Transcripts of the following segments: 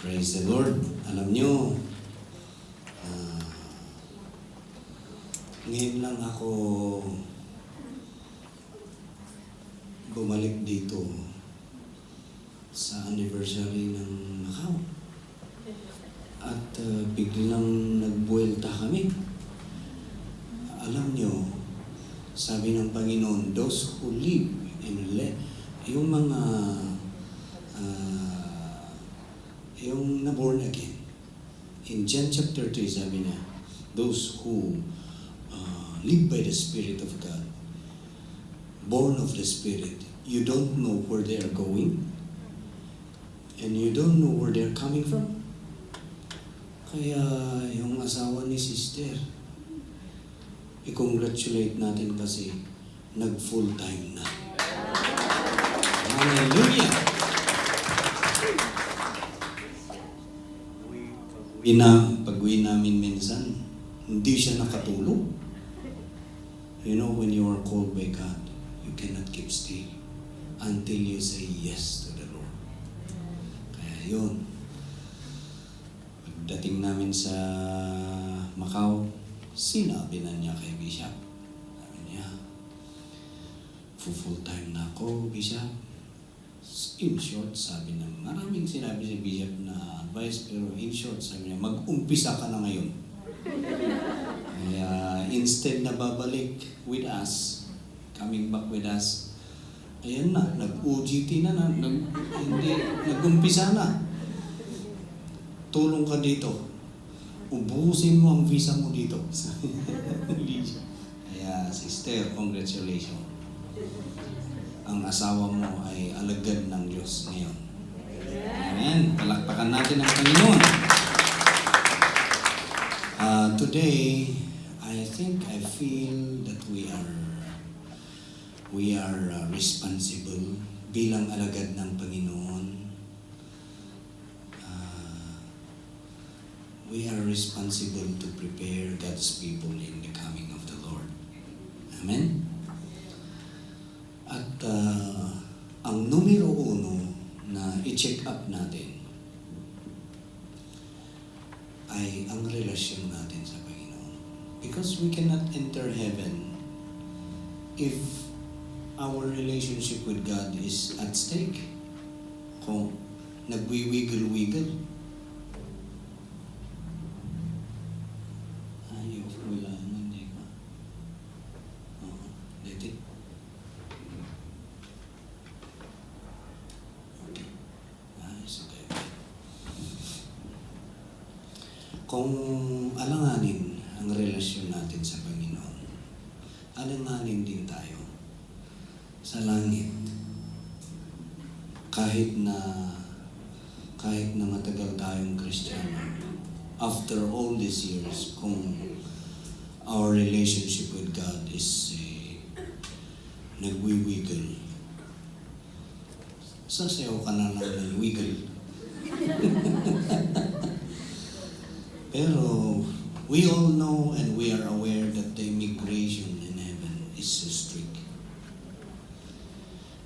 Praise the Lord. Alam nyo, ah, ngayon lang ako bumalik dito sa anniversary ng Macau. At biglang nagbuelta kami. Alam nyo, sabi ng Panginoon, those who live in yung mga yung na-born again. In John chapter 3, sabi niya, those who live by the Spirit of God, born of the Spirit, you don't know where they are going, and you don't know where they are coming from. Kaya yung asawa ni sister, i-congratulate natin kasi nag-full time na. Hallelujah! Pag-uwi namin minsan, hindi siya nakatulog. You know, when you are called by God, you cannot keep still until you say yes to the Lord. Kaya yun, pagdating namin sa Macau, sinabi na niya kay Bishop. Sabi niya, full time na ako, Bishop. In short, sabi na, maraming sinabi si Bishop na advice, pero in short, sabi niya, mag-umpisa ka na ngayon. Kaya instead na babalik with us, coming back with us, ayan na, nag-OGT na, nag-umpisa na. Tulong ka dito. Ubusin mo ang visa mo dito. Kaya, sister, congratulations. Ang asawa mo ay alagad ng Diyos ngayon. Amen. Palakpakan natin ang Panginoon. Today, I feel that we are responsible bilang alagad ng Panginoon. We are responsible to prepare God's people in the coming of the Lord. Amen? At ang numero uno na i-check up natin ay ang relasyon natin sa Panginoon. Because we cannot enter heaven if our relationship with God is at stake. Kung nagwiwiggle-wiggle, kung alanganin ang relasyon natin sa Panginoon, alanganin din tayo sa langit. Kahit na matagal tayong Kristiyano, after all these years, kung our relationship with God is nagwiwiggle, sasayaw ka na lang ng wiggle. Pero we all know and we are aware that the immigration in heaven is so strict.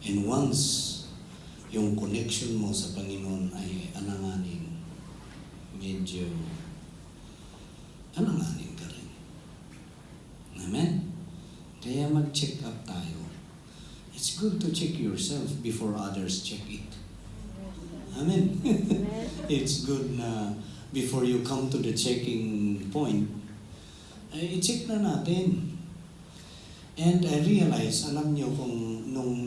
And once yung connection mo sa Panginoon ay alanganin, medyo alanganin ka rin. Amen? Kaya mag-check up tayo. It's good to check yourself before others check it. Amen? It's good na before you come to the checking point, ay i-check na natin. And I realize, alam niyo kung nung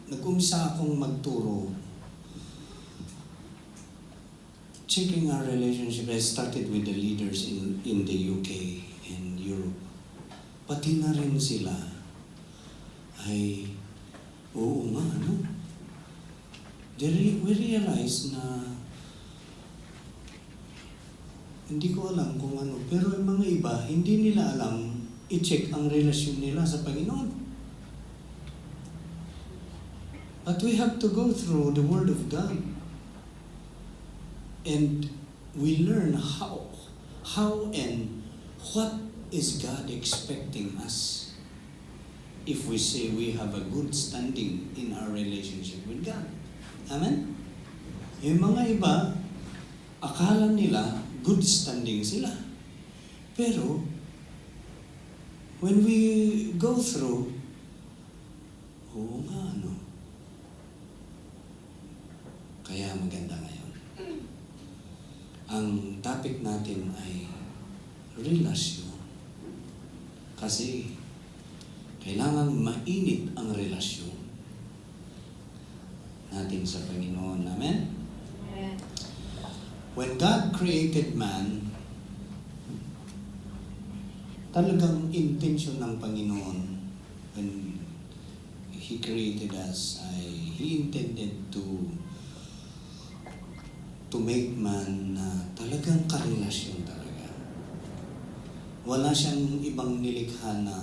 nag-umpisa akong magturo, checking our relationship, I started with the leaders in the UK and Europe. Pati na rin sila ay, oo nga, ano? We realize na hindi ko alam kung ano, pero yung mga iba, hindi nila alam i-check ang relasyon nila sa Panginoon. But we have to go through the Word of God. And we learn how and what is God expecting us if we say we have a good standing in our relationship with God. Amen? Yung mga iba, akala nila good standing sila. Pero, when we go through, oo nga, ano? Kaya maganda ngayon. Ang topic natin ay relasyon. Kasi, kailangan mainit ang relasyon natin sa Panginoon. Amen? Amen. When God created man, talagang intention ng Panginoon when He created us ay He intended to make man na talagang karelasyon talaga. Wala siyang ibang nilikha na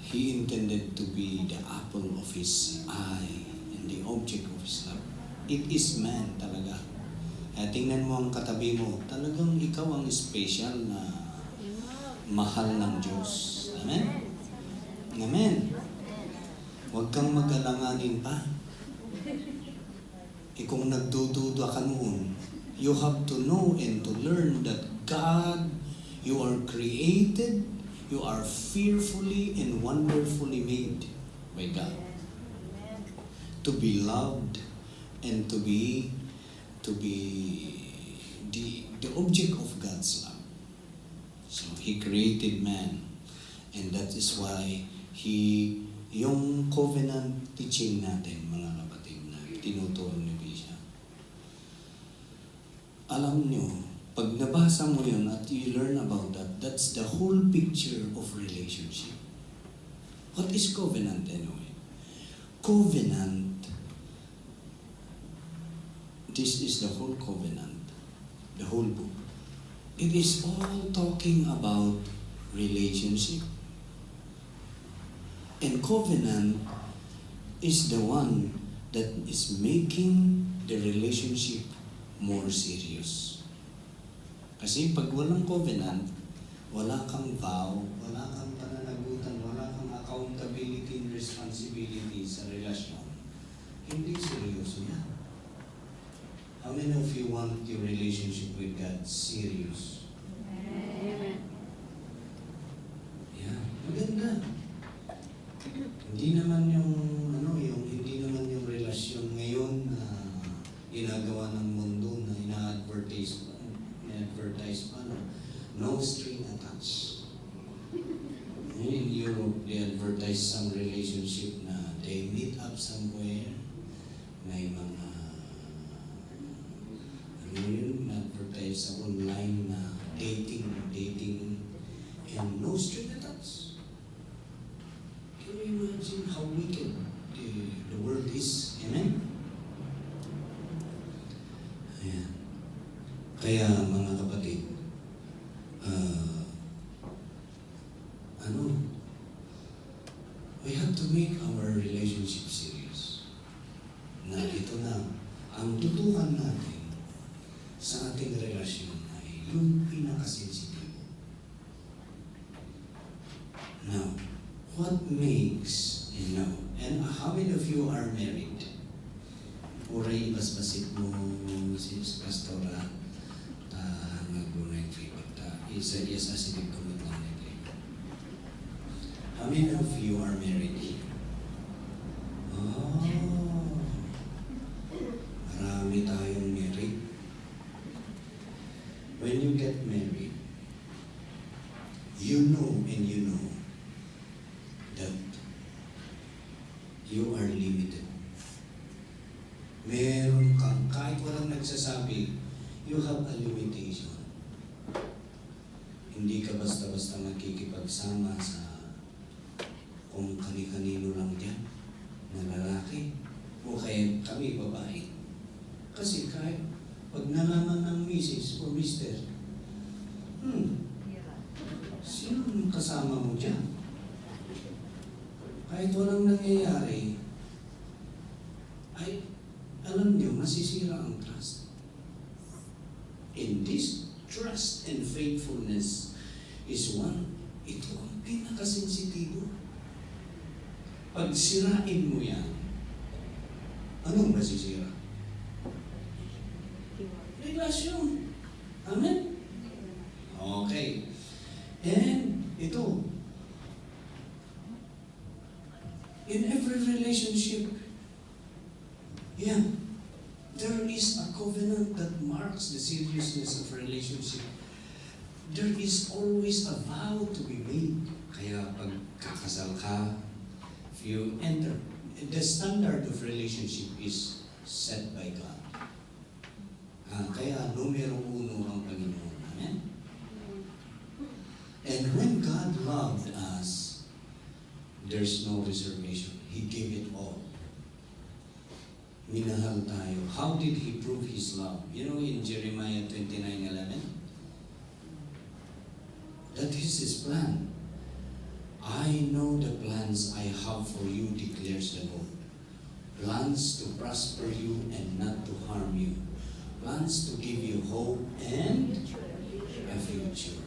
He intended to be the apple of His eye and the object of His love. It is man talaga. Kaya tingnan mo ang katabi mo, talagang ikaw ang special na mahal ng Diyos. Amen? Amen. Huwag kang mag-alanganin pa. Kung nagdududa ka noon, you have to know and to learn that God, you are created, you are fearfully and wonderfully made by God. To be loved and to be the object of God's love. So He created man, and that is why yung covenant teaching natin, mga kapatid, na tinuturo ni Bishop. Alam nyo, pag nabasa mo yun at you learn about that, that's the whole picture of relationship. What is covenant anyway? Covenant, this is the whole covenant, the whole book. It is all talking about relationship. And covenant is the one that is making the relationship more serious. Kasi pag walang covenant, wala kang vow, wala kang pananagutan, wala kang accountability and responsibility sa relasyon, hindi seryoso yan. How many of you want your relationship with God serious? Amen. Yeah, maganda. Hindi naman hindi naman yung relasyon ngayon na ginagawa ng mundo na ina-advertise pa, no string attached. In Europe, they advertise some relationship na they meet up somewhere, may mga na-advertise sa online na dating, and no string attached. Can you imagine how wicked the world is? Amen? Ayan. Kaya mga kapatid, we have to make our relationship serious. Na ito na, ang tutukan natin sa ating relasyon ay yung pinakasensitibo. Now, what makes, and how many of you are married? Uray basbasit mo sis pastora nagunay favorite isa asinig komitong nito. How many of you are married here? Oh, marami tayong married. When you get married, you know that you are limited. Meron kang, kahit walang nagsasabi, you have a limitation. Hindi ka basta-basta magkikipagsama sa kung kani-kanino lang dyan, na lalaki, o kaya kami babae. Kasi kahit pag nalaman ng misis o mister, sino kasama mo dyan? Kahit walang nangyayari, ay alam niyo, masisira ang trust. And this trust and faithfulness is ito ang pinakasensitibo. Pag sirain mo yan, anong masisira? relasyon. Amen? Okay. And ito, in every relationship, yeah, there is a covenant that marks the seriousness of relationship. There is always a vow to be made. Kaya pag kakasal ka, if you enter, the standard of relationship is set by God. Kaya numero uno ang Panginoon. Amen? And when God loved us, there's no reservation. He gave it all. Minahal tayo. How did He prove His love? You know in Jeremiah 29:11? That is His plan. I know the plans I have for you, declares the Lord. Plans to prosper you and not to harm you. Plans to give you hope and a future.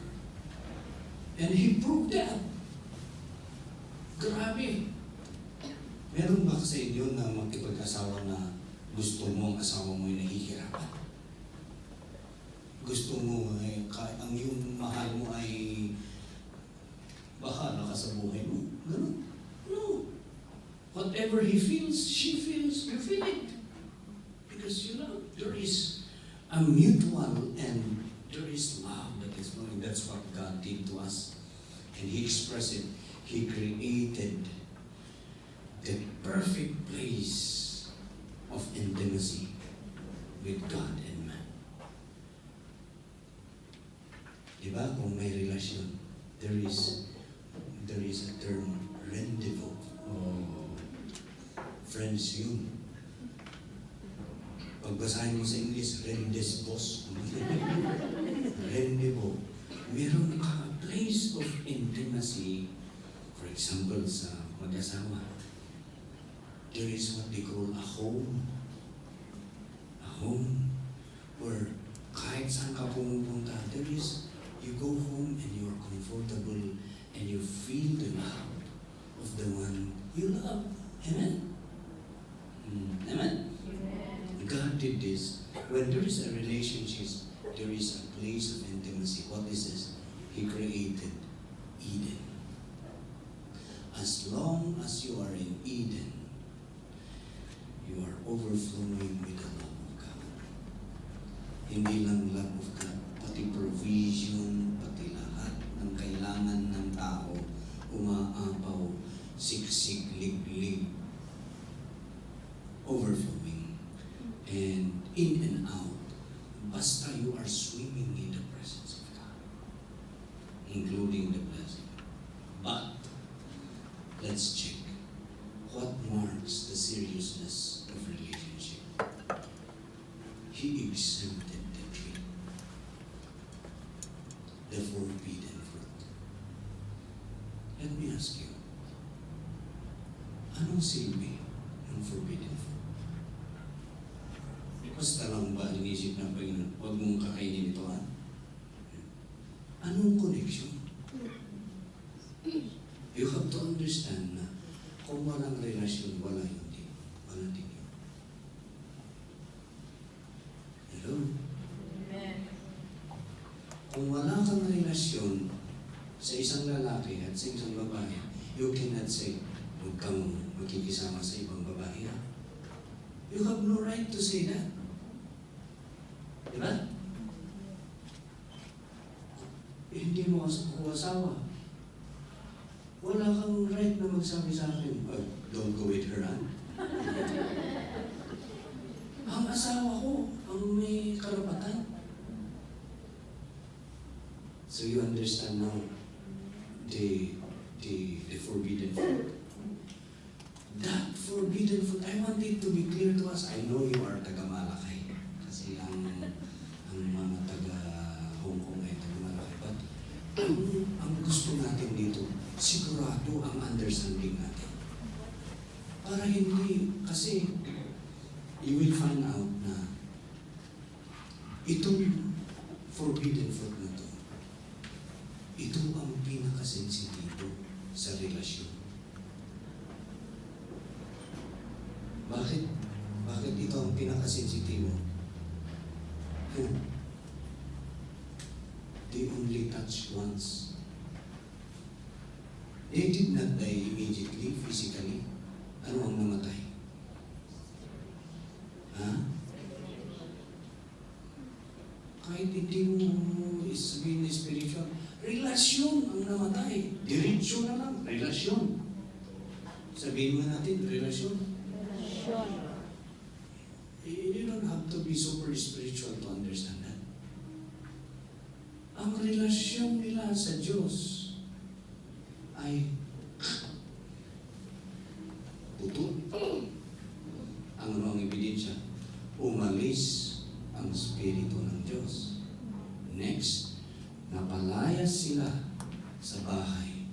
And He proved that. Grabe. Meron ba sa inyo na magkipag-asawa na gusto mo ang asawa mo ay nahihirapan? Gusto mo ay ang yung mahal mo ay bahala ka sa buhay mo? Ganun? No. Whatever he feels, she feels, you feel it. Because you love. There is a mutual and there is love that is flowing. That's what God did to us. And He expressed it. He created the perfect place of intimacy with God and man. Diba? Kung may relasyon, there is a term, rendezvous. Oh, friends yun. Pagbasahin mo sa English, rendezvous. Rendezvous. Meron ka a place of intimacy. For example, sa mag-asawa, there is what they call a home. A home where kahit saan ka pumupunta, there is, you go home and you are comfortable and you feel the love of the one you love. Amen? Amen? God did this. When there is a relationship, there is a place of intimacy. What is this? He created Eden. As long as you are in Eden, you are overflowing with the love of God. Hindi lang love of God, pati provision, pati lahat ng kailangan ng tao, umaapaw, siksik, liglig, overflowing, and in and out. Basta you are swimming in the presence of God, including the blessing. But, let's check. What marks the seriousness of relationship? He exempted the tree, the forbidden fruit. Let me ask you, anong silbi ng forbidden fruit? Basta lang ba inisip ng Panginoon, huwag mong kakainin ito, ha? Anong connection? You have to understand na kung walang relasyon, wala yun din. Wala din yun. Hello? Amen. Kung wala kang relasyon sa isang lalaki at sa isang babae, you cannot say, huwag kang makikisama sa ibang babae, ha? You have no right to say that. Diba? Hindi mo ako asawa. Wala kang right na magsabi sa akin, oh, don't go with her, ha? Ang asawa ko, ang may karapatan. So you understand now the forbidden fruit. That forbidden fruit, I want it to be clear to us. I know you are taga-Malakay. Kasi ang mga taga-Hong Kong ay taga-Malakay. But ang gusto natin dito, sigurado ang understanding natin. Para hindi, kasi you will find out na itong forbidden fruit na to, ito ang pinakasensitibo sa relasyon. Bakit? Bakit ito ang pinakasensitibo? They only touched once. They did not die immediately, physically. Ano ang namatay? Ha? Kahit hindi mo sabihin na spiritual, relasyon ang namatay. Diretsyo na lang, relasyon. Sabihin mo natin, relasyon. Relasyon. You don't have to be super spiritual to understand that. Ang relasyon nila sa Diyos ay putol. Ang ano ang ebidensya? Umalis ang Espiritu ng Diyos. Next, napalayas sila sa bahay.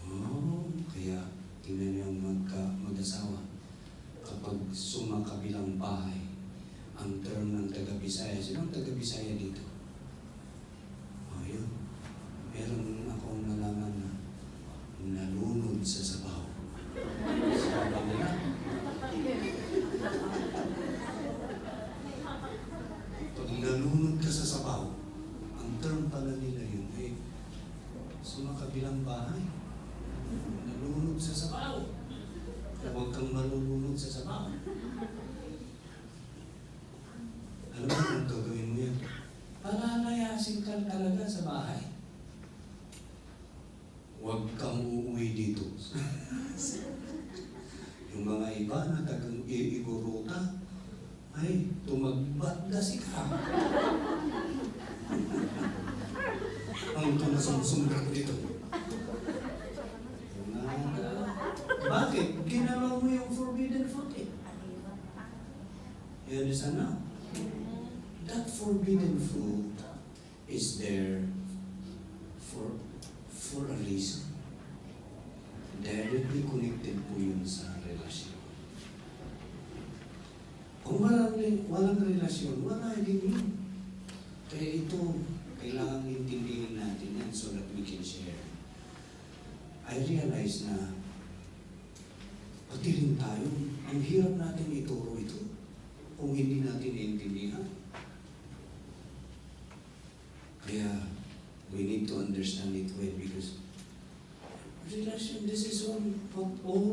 Oh, kaya tingnan niyo ang mag-asawa. Kapag sumakabilang bahay, ang term ng taga-Bisaya. Sino ang taga-Bisaya dito? Oh, yun. Meron akong nalaman na nalunod sa sabaw. Sabi nila, pag nalunod ka sa sabaw, ang term pala nila yun ay sumakabilang bahay. Nalunod sa sabaw. Huwag kang malulunod sa sabaw. Alam mo kung gagawin mo yan? Palalayasin ka talaga sa bahay. Huwag kang uuwi dito. Yung mga iba na tagang iiguruta, ay, tumagbat na si ka. Ang tunasong-sumrat dito. Bakit? Ginawa mo yung forbidden fruit eh. You understand now? That forbidden fruit is there for a reason. Directly connected po yun sa relasyon. Kung walang relasyon, wala din yun. Kaya ito, kailangan intindihin natin yan so that we can share. I realize na pati rin tayo, ang hirap natin ituro ito kung hindi natin iintindihan. Kaya, we need to understand it well because relation, this is all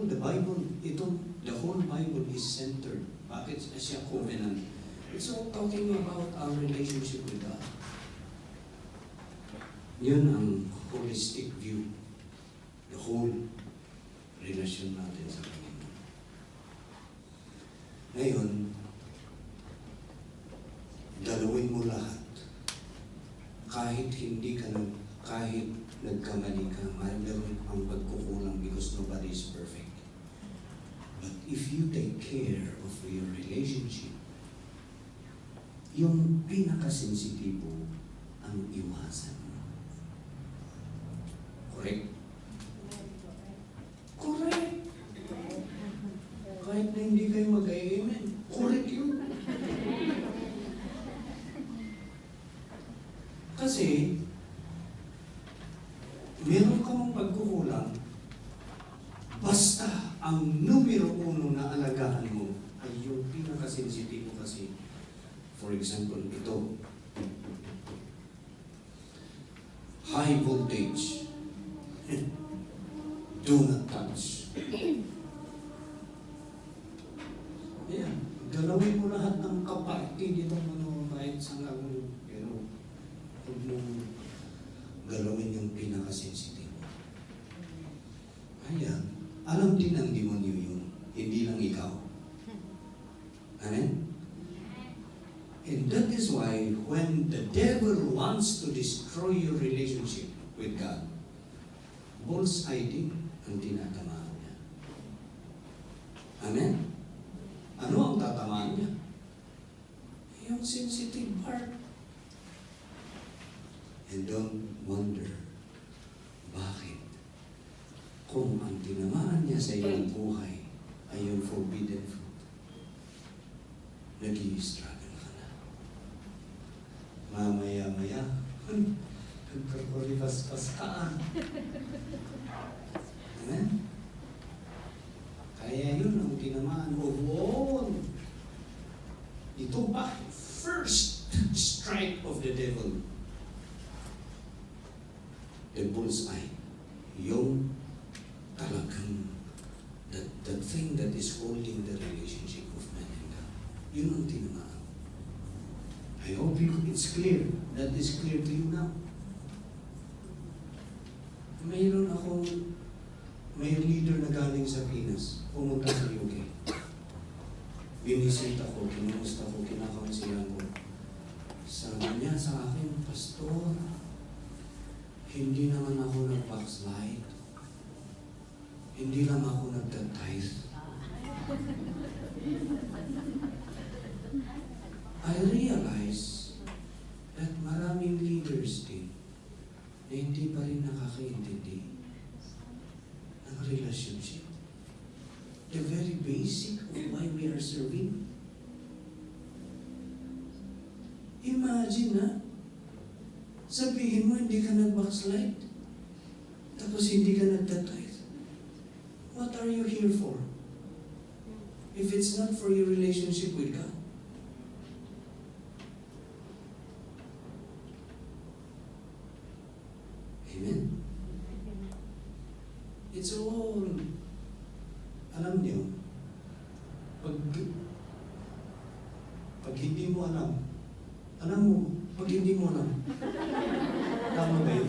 the Bible, the whole Bible is centered. Bakit siya covenant? It's all talking about our relationship with God. Yun ang holistic view. The whole relasyon natin sa Panginoon. Ngayon, dalawin mo lahat. Kahit kahit nagkamali ka, mayroon ang pagkukulang because nobody is perfect. But if you take care of your relationship, yung pinakasensitibo ang iwasan mo. Correct? Correct! Kahit na hindi kayo mag-amen, correct yun. Kasi, meron ka mong pagkukulang, basta ang numero uno na alagaan mo ay yung pinakasensitibo kasi. For example, ito. High voltage. Do not touch. Ayan. Galawin mo lahat ng kapatid itong kahit saan ako. Pero, huwag mong galawin yung pinakasensitibo. Ayan. Alam din ng demonyo yun. Hindi lang ikaw. Amen? And that is why when the devil wants to destroy your relationship with God, bullseye din ang tinatamaan niya. Amen? Ano ang tatamaan niya? Yung sensitive part. And don't wonder, bakit? Kung ang tinamaan niya sa iyong buhay ay yung forbidden fruit, nag-i-struggle ka na. Mamaya-maya, nagkakulibas-pas ka. Amen? Kaya yun ang tinamaan mo. Ito ba? first strike of the devil, the bullseye, yung talagang that thing that is holding the relationship of man and God. Yun ang tinamaan. I hope it's clear. That is clear to you now. May leader na galing sa Pinas, pumunta sa UK. Binisit ako, kinumusta ko, kinakaunsihan ko. Sabi niya sa akin, Pastor, hindi naman ako nag-backslide. Hindi lang ako nagtatithe. I realize that maraming leaders din na hindi pa rin nakakaintindi ng relationship. The very basic of why we are serving. Imagine na, sabihin mo hindi ka nag-backslide, tapos hindi ka nagtatithe. What are you here for? If it's not for your relationship with God. Amen? It's all, alam niyo, pag hindi mo alam mo, pag hindi mo alam, tama ba yun?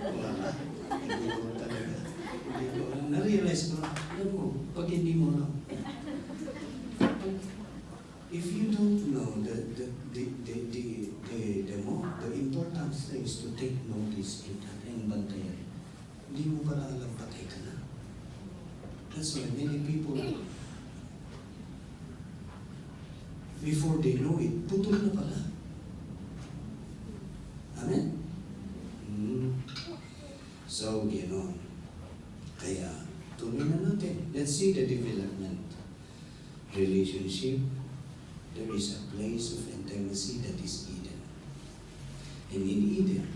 Wala na. Hindi ko talaga. Hindi ko alam. Na-realize ko, alam mo, pag hindi mo alam. If you don't know the important things to take notice in that and bantayan, hindi mo pala alam, patay ka na. That's why many people, before they know it, putol na pala. Amen? So, gano'n. Kaya, tuloy na natin. Let's see the development. Relationship, there is a place of intimacy that is Eden. And in Eden,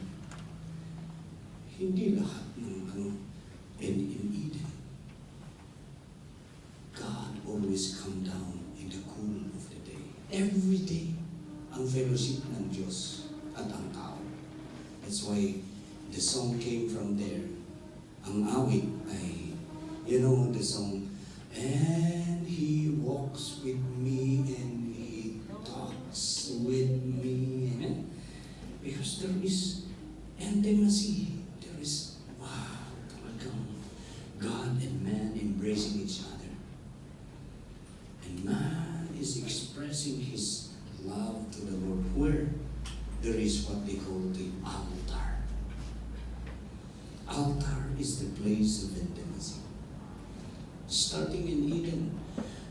hindi lahat ng and in Eden, God always come down in the cool of the day. Every day, ang fellowship ng Diyos at ang tao. That's why the song came from there. Ang awit ay, you know the song, and He walks with me and He talks with me. Amen? Because there is intimacy. There is, wow, talagang God and man embracing each other. And man is expressing his love to the Lord where there is what they call the altar. Altar is the place of intimacy. Starting in Eden.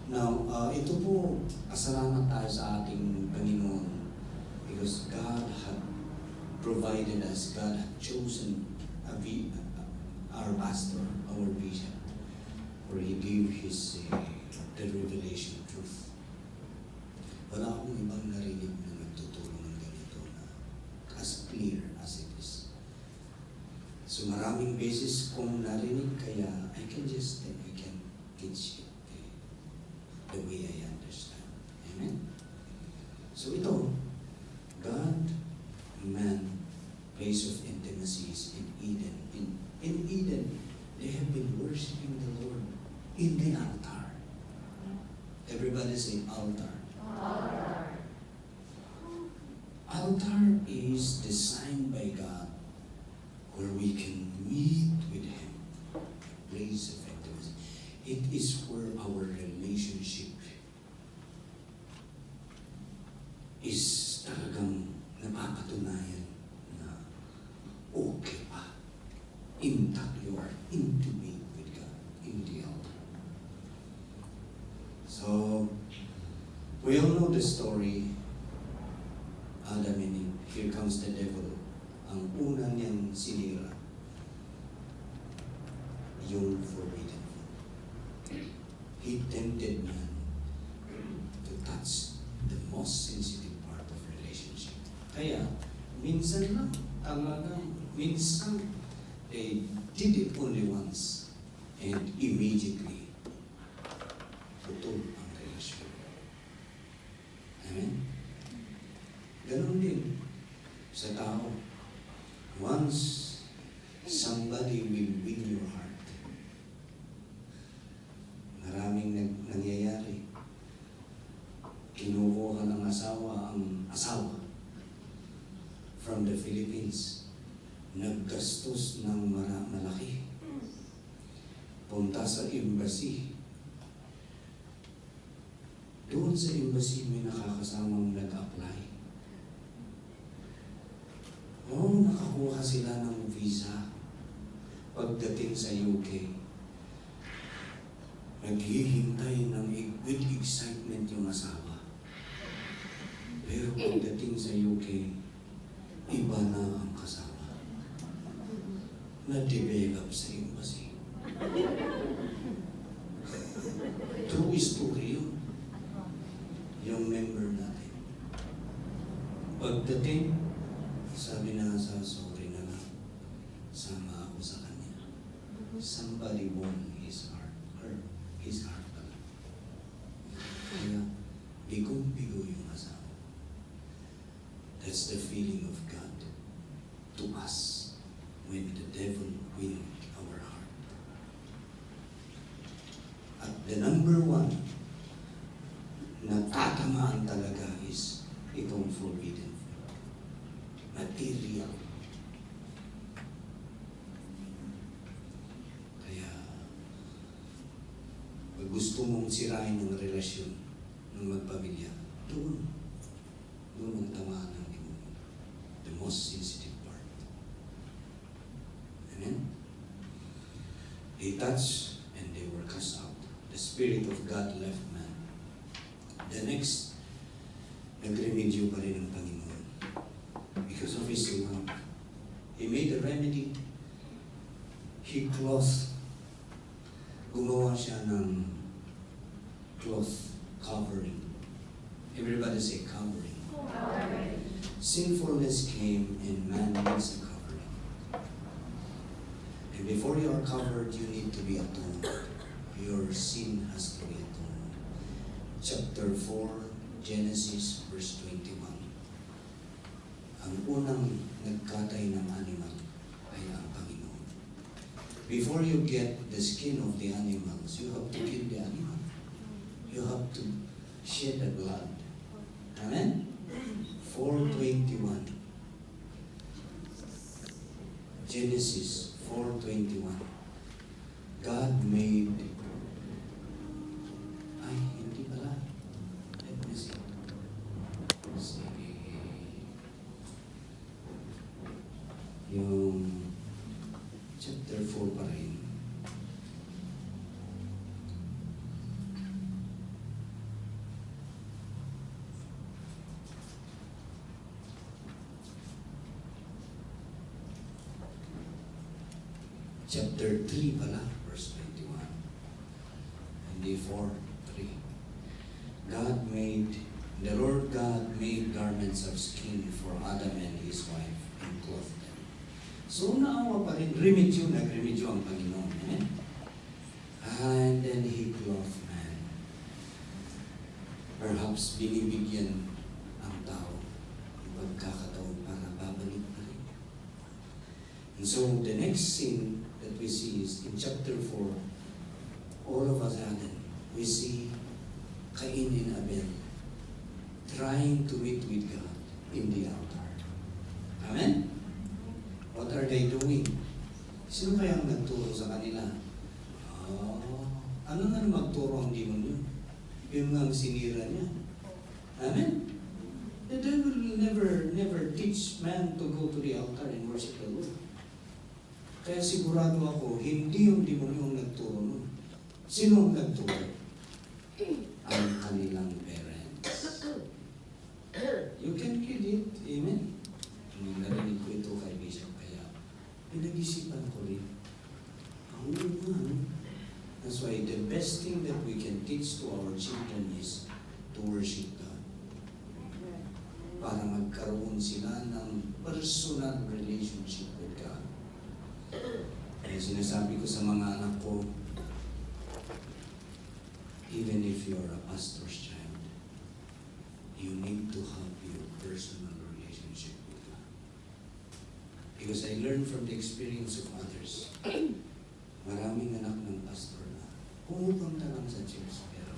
Now, ito po, pasalamat tayo sa ating Panginoon because God had provided us, God had chosen our pastor, our bishop, where He gave His the revelation truth. Wala akong ibang narinig na nagtutulong ng ganito na as clear as it is. So maraming beses kong narinig, kaya I can teach it the way I understand. Amen? So ito, God, man, place of intimacy is in Eden. In Eden, they have been worshiping the Lord in the altar. Everybody say altar. Altar. Altar is designed by God where we can meet with Him. Place of intimacy. It is where our relationship is talagang napapatunayan na okay pa. Intact, you are intimate with God in the altar. So, we all know the story. Adam and Eve. Here comes the devil. Ang una niyang sinira, yung forbidden fruit. He tempted man to touch the most sensitive part of relationship. Kaya, minsan lang, talagang, minsan, they did it only once and immediately putol ang relasyon. sa tao. Once somebody will win your heart, maraming nangyayari. Kinukuha ng asawa ang asawa from the Philippines. Naggastos ng malaki. Punta sa embassy. Doon sa embassy may nakakasamang nag-apply. Nakakuha sila ng visa. Pagdating sa UK, naghihintay ng with excitement yung asawa. Pero pagdating sa UK, iba na ang kasama. Na-develop sa embassy. True story yun. Yung member natin. Pagdating, sabi na sa sorry na lang, sama ako sa kanya. Somebody won his heart pala. Kaya, bigong-bigo yung asawa. That's the feeling of God to us when the devil win our heart. At the number one na tatamaan talaga is itong forbidden fruit. Material. Kaya, pag gusto mong sirain ng relasyon ng magpamilya, doon ang tamaan ng demonyo. The most sensitive part. Amen? They touched and they were cast out. The Spirit of God left man. The next, nag-remedyo pa rin ang Panginoon. Because of His love. He made a remedy. He cloth. Gumawa siya ng cloth covering. Everybody say covering. Sinfulness came and man needs a covering. And before you are covered, you need to be atoned. Your sin has to be atoned. Chapter 4, Genesis, verse 21. Ang unang nagkatay ng animal ay ang Panginoon. Before you get the skin of the animals, you have to kill the animal. You have to shed the blood. Amen? 4:21. Genesis 4:21. God made... Ay, hindi pala. Let me see. Yung chapter 4 pa rin. Chapter 3 pala, verse 21. Hindi 4:3. The Lord God made garments of skin for Adam and his wife and clothed them. So naawa pa rin, nag-remedyo ang Panginoon. Amen? And then He clothed man. Perhaps binibigyan ang tao ng pagkakataon para babalik pa rin. And so the next scene that we see is in chapter 4, all of us sudden, we see Cain and Abel trying to meet with God in the altar. Amen? What are they doing? Sino kaya ang nagturo sa kanila? Ano nga magturo ang demonyo? Yung nga ang sinira niya. Amen? The devil will never teach man to go to the altar and worship the Lord. Kaya sigurado ako, hindi yung demonyo ang nagturo nun. Sino ang nagturo? Ang kanilang parents. You can kill it. Amen? Narinig ko ito kay Bishop, kaya pinag-isipan ko rin. That's why the best thing that we can teach to our children is to worship God. Para magkaroon sila ng personal relationship with God. Kaya sinasabi ko sa mga anak ko, even if you're a pastor's child, you need to have your personal relationship with God. Because I learned from the experience of others. Maraming anak ng pastor na pumupunta lang sa church pero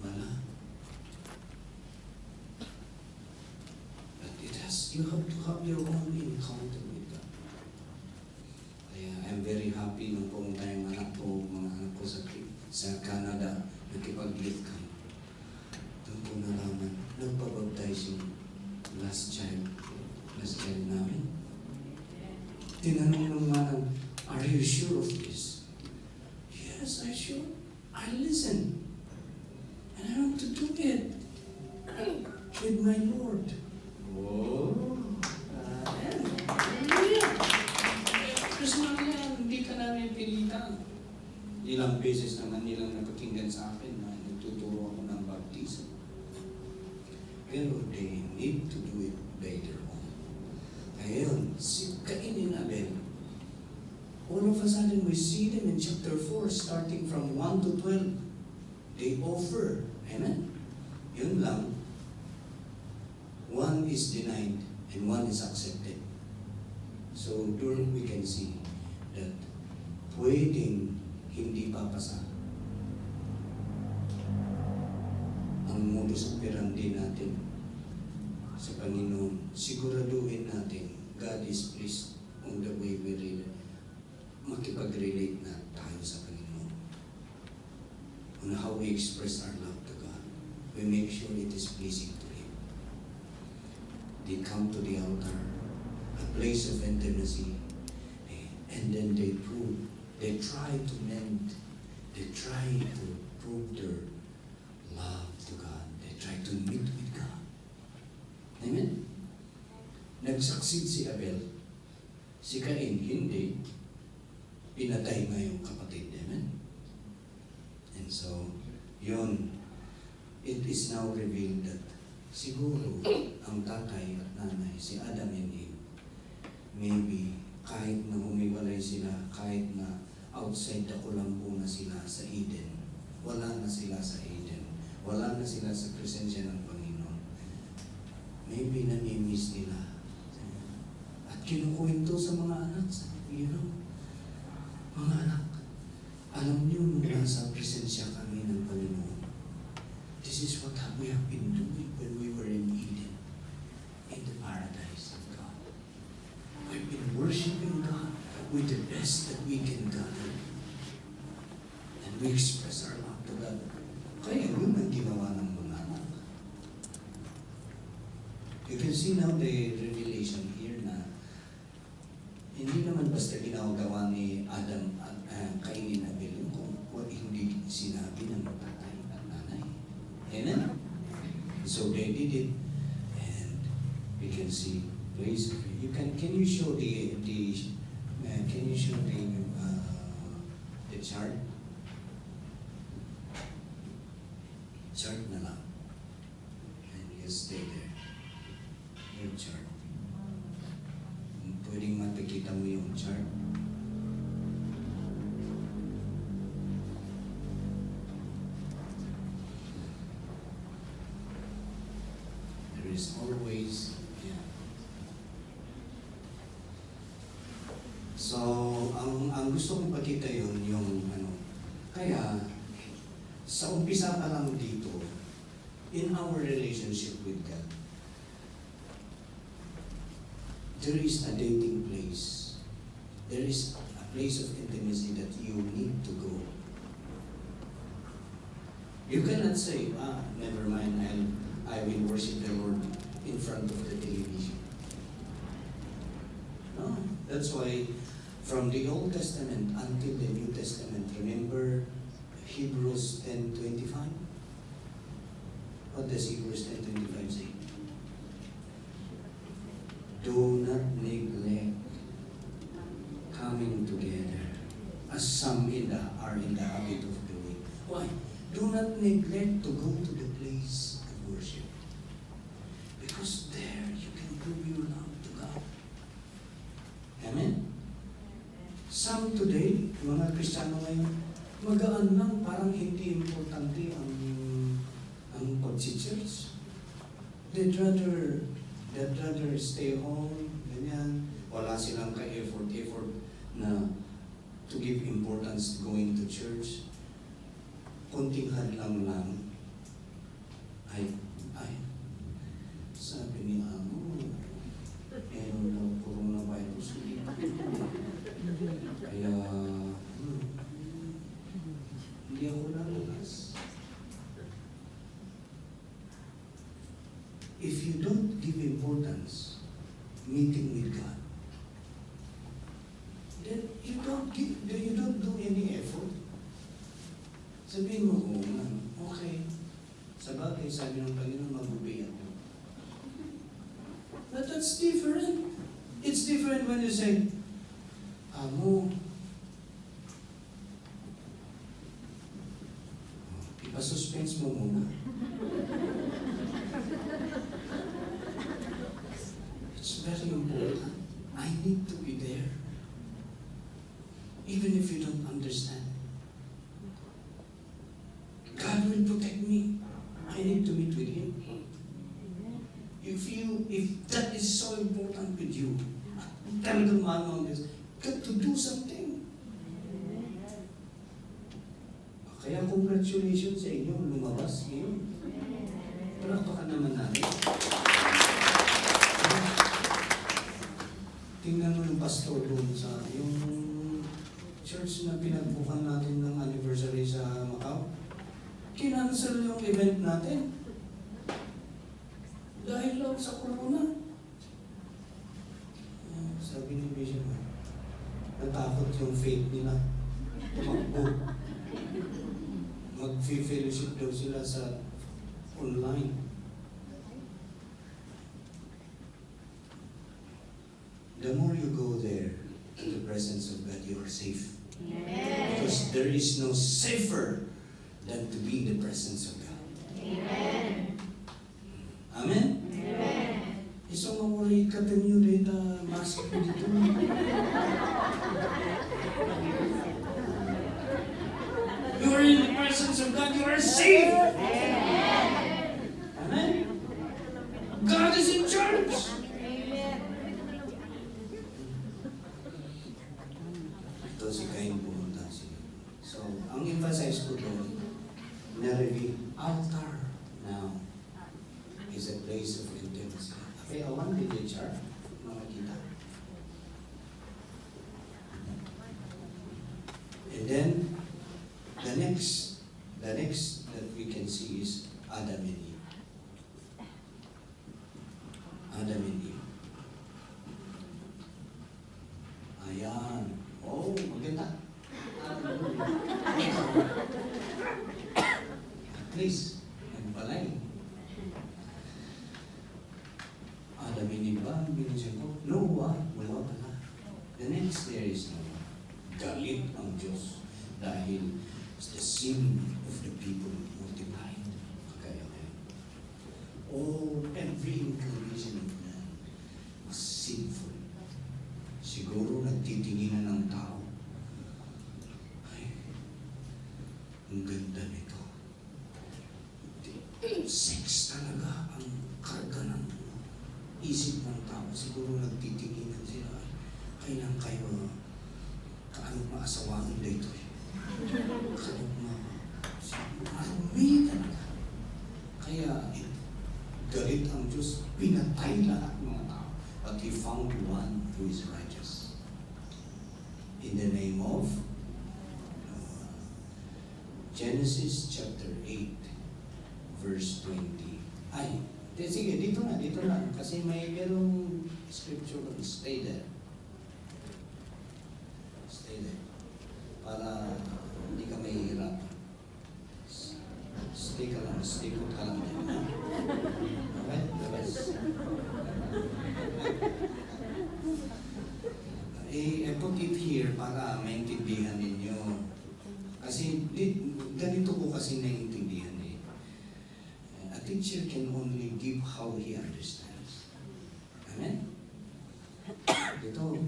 wala. But you have to have your own encounter with God. Kaya I'm very happy nung pumunta yung anak ko, mga anak ko sa Canada, nakipag-live kami. Doon ko nalaman, nagpabaptize yung last child namin. Tinanong ng manang, are you sure of this? Yes, I'm sure. I listen. And I want to do it with my Lord. Oh, amen. Hallelujah. Personal yan, hindi ka namin pilitan. Ilang beses naman nilang napakinggan sa akin na nagtuturo ako ng baptism. Pero they need to do it by their own. Ngayon, si Cain and Abel, all of a sudden we see them in chapter 4, starting from 1 to 12. They offer. Amen? Yun lang. One is denied and one is accepted. So, doon we can see that pwedeng hindi papasa ang modus operandi natin sa Panginoon. Siguraduhin natin God is pleased on the way we relate. Makipag-relate na tayo sa Panginoon. On how we express our love to God. We make sure it is pleasing to Him. They come to the altar, a place of intimacy, and then they try to mend, they try to prove their love to God. They try to meet with God. Amen? Nagsucceed si Abel. Si Cain, hindi. Pinatay nga yung kapatid. Amen? And so, yun, it is now revealed that siguro ang tatay at nanay, si Adam and Eve, maybe kahit na humiwalay sila, kahit na outside the kulambo na sila sa Eden, wala na sila sa Eden, wala na sila sa presensya ng Panginoon, maybe nami-miss nila. At kinukwento sa mga anak, mga anak, alam niyo nung nasa presensya kami ng Panginoon, this is what we have been doing when we were in Eden, in the paradise of God. We've been worshiping God with the best that we can gather. And we express our love to God. Kaya yun ang ginawa ng mga anak. You can see now the revelation here na hindi naman basta ginagawa ni Adam at Cain and Abel yung kung hindi sinabi ng tatay at nanay. Amen? So they did it, and we can see. Please, can you show the chart? Chart na lang. And you stay there. Yung chart. Pwedeng mapikita mo yung chart. There is always, yeah. So, ang gusto kong pakita yun, yung kaya, sa umpisa pa lang dito, in our relationship with God, there is a dating place. There is a place of intimacy that you need to go. You cannot say, never mind, I will worship the Lord in front of the television. No, that's why from the Old Testament until the New Testament, remember Hebrews 10:25? What does Hebrews 10:25 say? Do not neglect coming together as some are in the habit of doing. Why? Do not neglect to go to the place of worship. Because there you can prove your love to God. Amen? Some today, mga Kristiyano ngayon, magaan lang, parang hindi importante ang pag-church. They'd rather stay home, ganyan. wala silang ka-effort na to give importance to going to church. Konting hadlang lang. Ay, sabi ni Amo, meron daw coronavirus. Kaya, hindi ako lalabas. If you don't give importance, meeting with God, then you don't do any effort. Sabihin mo, okay. Sa bagay, sabi ng Panginoon, mag-obey ako. But that's different. It's different when you say, Amo, ipasuspense mo muna. It's very important. I need to be there. Even if you don't understand. God will protect me. I need to meet with Him. If that is so important with you, talagang manong this, got to do something. Kaya congratulations sa inyo, lumabas ngayon. Palakpakan naman natin. Tingnan mo yung pastor doon sa yung church na pinagbukan natin ng anniversary sa Macau. Kinansel yung event natin. Dahil lang sa corona. Sabi ni Bishop, natakot yung faith nila. Tumakbo. Mag-fellowship daw sila sa online. The more you go there, to the presence of God, you are safe. Amen. Because there is no safer than to be in the presence of God. Amen. Amen? Amen. Isang mamuray ka tanyo dito, mask ko dito. You are in the presence of God, you are safe. Amen? God is in charge. Ito si Cain pumunta siya. So, ang emphasize ko doon, na-reveal, altar now is a place of intimacy. Okay, I want the chart. Makikita. And then, the next that we can see is Adam and Eve. Adam and Eve. Ayan. Oh, maganda. At least, nagpalay. Adam and Eve ba? Binusyan ko. Noah, wala pala. The next there is Noah. Galit ang Diyos dahil the sin of the people multiplied. Okay. Oh, every inclination of man was sinful. Siguro nagtitinginan ng tao. Ay, ang ganda nito. Sex talaga ang karga ng isip ng tao. Siguro nagtitinginan sila. Kailan kayo kaano maasawahan dito eh. Marumi talaga. Kaya galit ang Diyos, pinatay lahat ng mga tao. But He found one who is righteous. In the name of Genesis chapter 8, verse 20. Ay, sige, dito na. Kasi merong scripture doon. Stay there. Para hindi ka mahihirap. Stay put ka lang din. Okay? The best. I put it here para maintindihan ninyo. Kasi ganito ko kasi naiintindihan eh. A teacher can only give how he understands. Amen? Ito.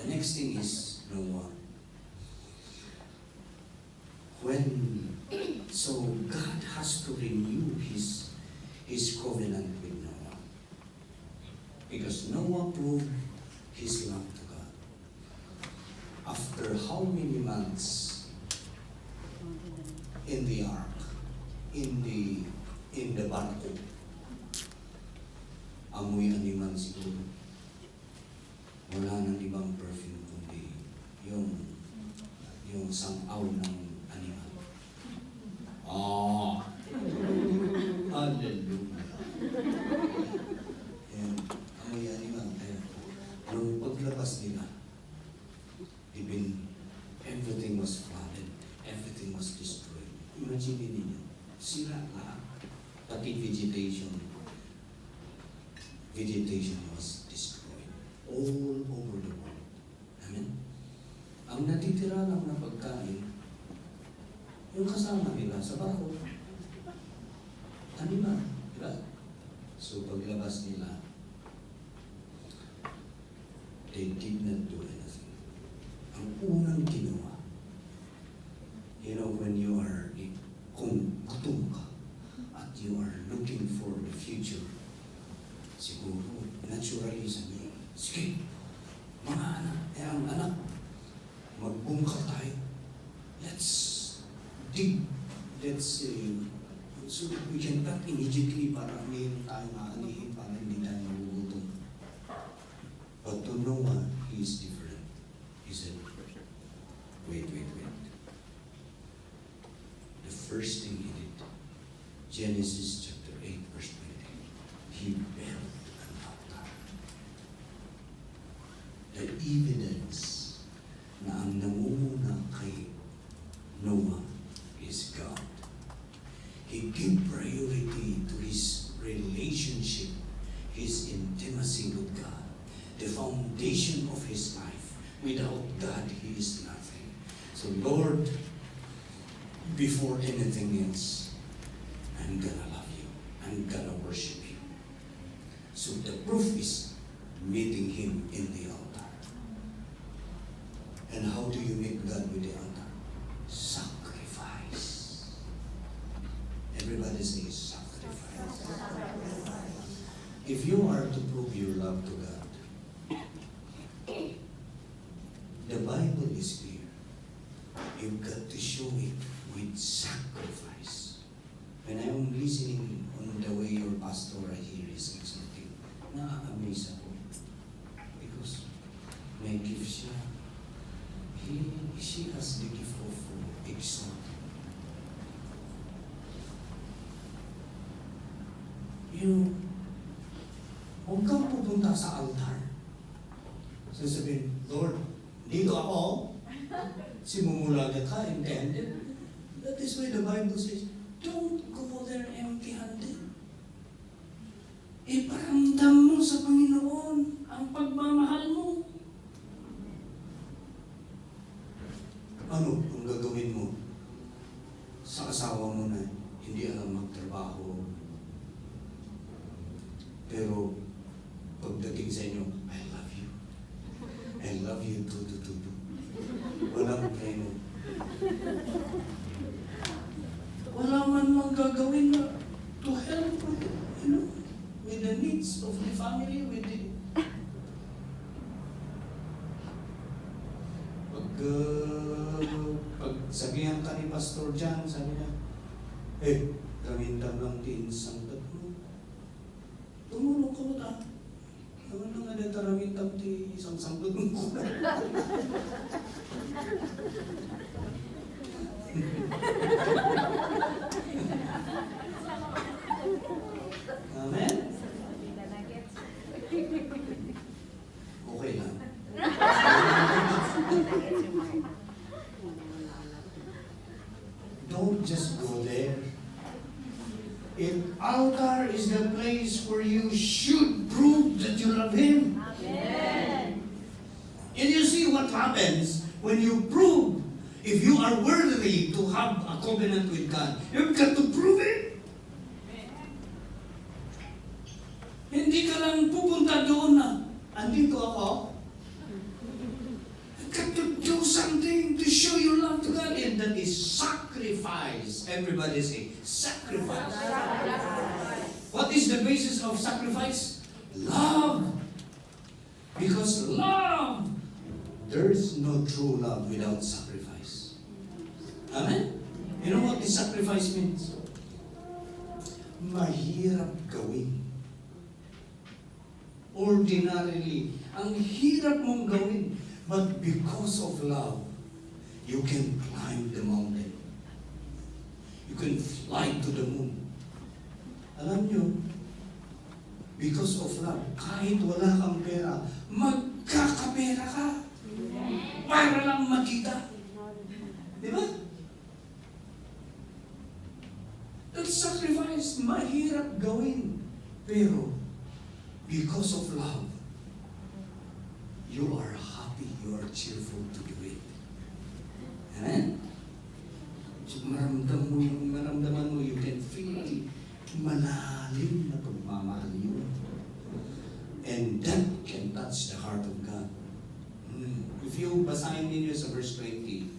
The next thing is Noah. When So God has to renew His covenant with Noah. Because Noah proved his love to God. After how many months in the ark, in the barko, amoy animal siguro. Wala nang ibang perfume kundi yung sangaw ng animal. Oh! Hallelujah! And amoy animal. Kaya, nung paglabas nila, everything was flooded. Everything was destroyed. Imagine ninyo, sira lahat. Pati vegetation was destroyed all over the world. Amen? Ang natitira lang na pagkain, yung kasama nila sa bako, animal, diba? So paglabas nila, they did not do anything. Ang unang ginawa, when you are, kung gutom ka, at you are looking for the future, siguro, naturally sabi, sige, mga anak, ang anak, magbungkal tayo. Let's dig, so that we can cut immediately para mayroon tayong maanihin para hindi tayo magugutom. But to Noah, he is different. He said, wait. The first thing he did, Genesis chapter 8, verse 20, he built an altar. The evidence na ang namumuna kay Noah is God. He gave priority to his relationship, his intimacy with God, the foundation of his life. Without God, he is nothing. So Lord, before anything else, I'm gonna love you. I'm gonna worship you. So the proof is meeting him in the altar. And how do you meet God with the altar? Sacrifice. Everybody says sacrifice. If you are to prove your love to God, the Bible is clear. You've got to show it with sacrifice. When I'm listening on the way your pastor I hear is saying something, na-amaze ako. Because may gift siya. She has the gift of exalting. Huwag kang pupunta sa altar. Sasabihin, Lord, dito ako. Simumulaga ka, intended. That is why the Bible says, don't go there empty-handed. Iparamdam mo sa Panginoon ang pagmamahal mo. Ano ang gagawin mo sa asawa mo na hindi alam magtrabaho? Pero pagdating sa inyo, I love you. I love you, tutu. Walang preno. Wala man lang gagawin na to help with the needs of the family, pag sabihan ka ni Pastor John, sabi niya, ramindam lang din sangkat mo. Tumulong ko ta. Naman lang ada taramindam ti isang sangkat mo. Amen? Okay lang. Don't just go there. Altar is the place where you should prove that you love Him. Amen. And you see what happens when you prove if you are worthy to have a covenant with God. You've got to prove it. Hindi ka lang pupunta doon na, andito ako. You've got to Do something to show your love to God, and that is sacrifice. Everybody say, sacrifice. What is the basis of sacrifice? Love. Because love, there is no true love without sacrifice. Amen? You know what this sacrifice means? Mahirap gawin. Ordinarily, ang hirap mong gawin. But because of love, you can climb the mountain. You can fly to the moon. Alam nyo, because of love, kahit wala kang pera, magkakapera ka. Para lang makita. Di ba? That sacrifice, mahirap gawin. Pero, because of love, you are happy, you are cheerful to do it. Amen? So, maramdaman mo, you can feel it. Malalim na pagmamahal yun. And that can touch the heart of God. If you basahin ninyo sa verse 20,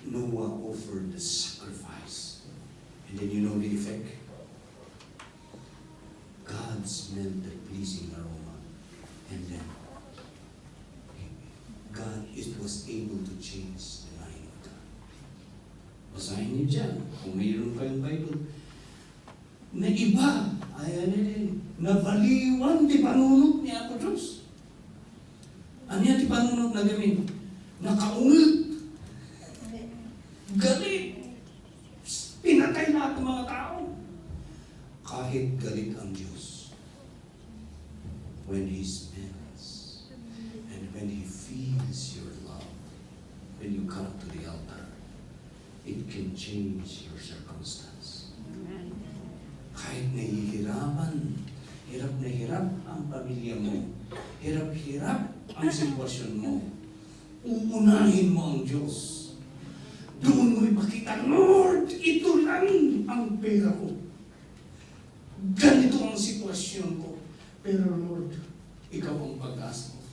Noah offered the sacrifice. And then you know the effect? God smelled the pleasing aroma. And then, God, it was able to change the mind of God. Basahin niyo dyan, kung mayroon kayong Bible, na iba, ayan din, nabaliwan di panunot ni Apo Diyos. Ano yan di panunot na gamin? Nakaungot. Galit. Pinatay lahat ng mga tao. Kahit galit ang Diyos, when He smells, and when He feels your love, when you come to the altar, it can change your circumstance. Kahit nahihirapan, hirap na hirap ang pamilya mo, hirap-hirap ang sitwasyon mo, uunahin mo ang Diyos. Doon mo ipakita, Lord, ito lang ang pera ko. Ganito ang sitwasyon ko. Pero Lord, ikaw ang pag-asa ko.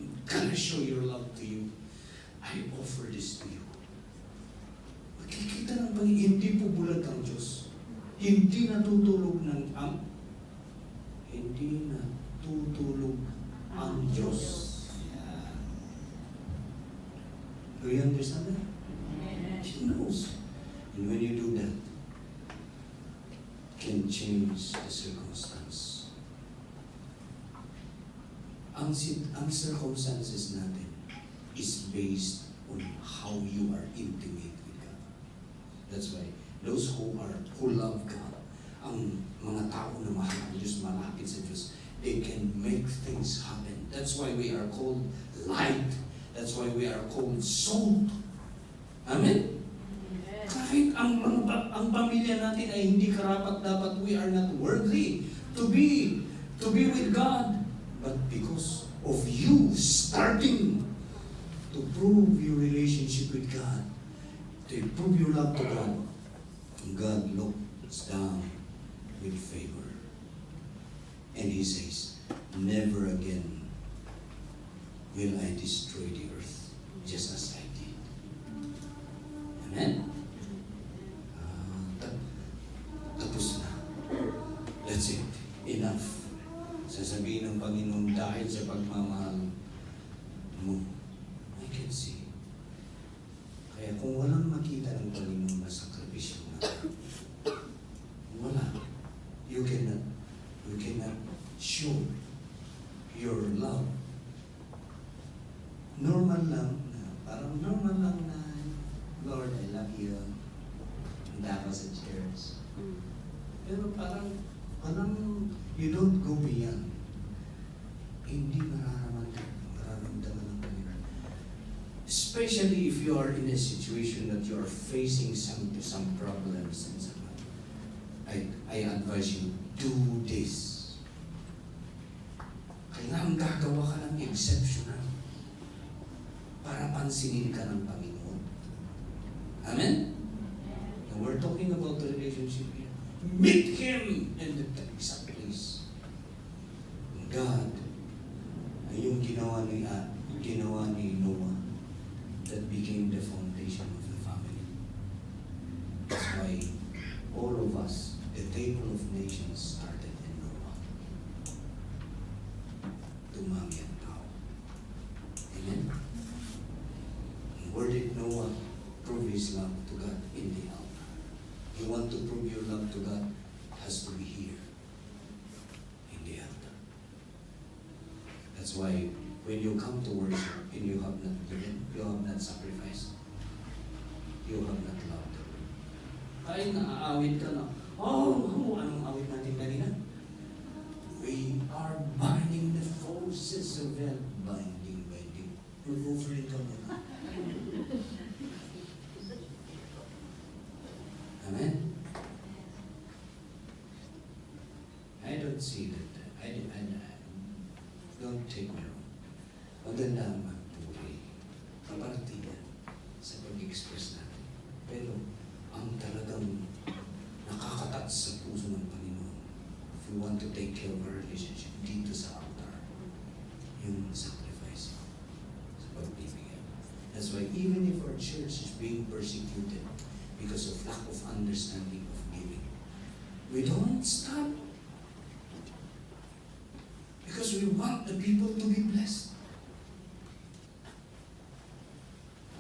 I'm gonna show your love to you. I offer this to you. Makikita ng Panginoon, hindi po bulag ang Diyos. Hindi natutulog ng hindi natutulog ang Diyos. Yeah. Do you understand that? He knows. And when you do that, can change the circumstance. Ang circumstances natin is based on how you are intimate with God. That's why those who love God, ang mga tao na mahal ang Diyos, malapit sa Diyos, they can make things happen. That's why we are called light. That's why we are called salt. Amen? Kahit ang pamilya natin ay hindi karapat-dapat, we are not worthy to be with God. But because of you starting to prove your relationship with God, to prove your love to God, God looks down with favor. And He says, never again will I destroy the earth, just as I did. Amen? Tapos na. That's it. Enough. Sasabihin ng Panginoon, dahil sa pagmamahal mo, I can see. Kaya kung walang makita ng Panginoon na sakripisyo na, wala. You cannot show your love. Normal lang na, Lord, I love you. Handa ako sa church. Pero parang you don't go beyond. Hindi mararamdaman ng Panginoon. Especially if you are in a situation that you are facing some problems and some. I advise you, do this. Kailangan gagawa ka ng exceptional para pansinin ka ng Panginoon. Amen? And we're talking about the relationship here. Meet Him in the exact place. God, ay yung ginawa ginawa ni Noah that became the foundation of the family. That's why all of us, the table of nations started in Noah. Dumami ang tao. Amen? And where did Noah prove his love to God? In the altar. You want to prove your love to God? It has to be here. In the altar. That's why when you come to worship and you have not given, you have not sacrificed, you have not loved the Lord. Ay, naaawit ka na. Anong awit natin kanina? We are binding the forces of hell. Binding. Mag-offering ka muna. Amen? I don't see that. Don't take me wrong. Maganda ang magpuri. Kaparte yan sa pag-express natin. Pero ang talagang nakakatats sa puso ng Panginoon, if we want to take care of our relationship dito sa altar, yung sacrifice sa pagbibigyan. That's why even if our church is being persecuted because of lack of understanding of giving, we don't stop. Because we want the people to be blessed.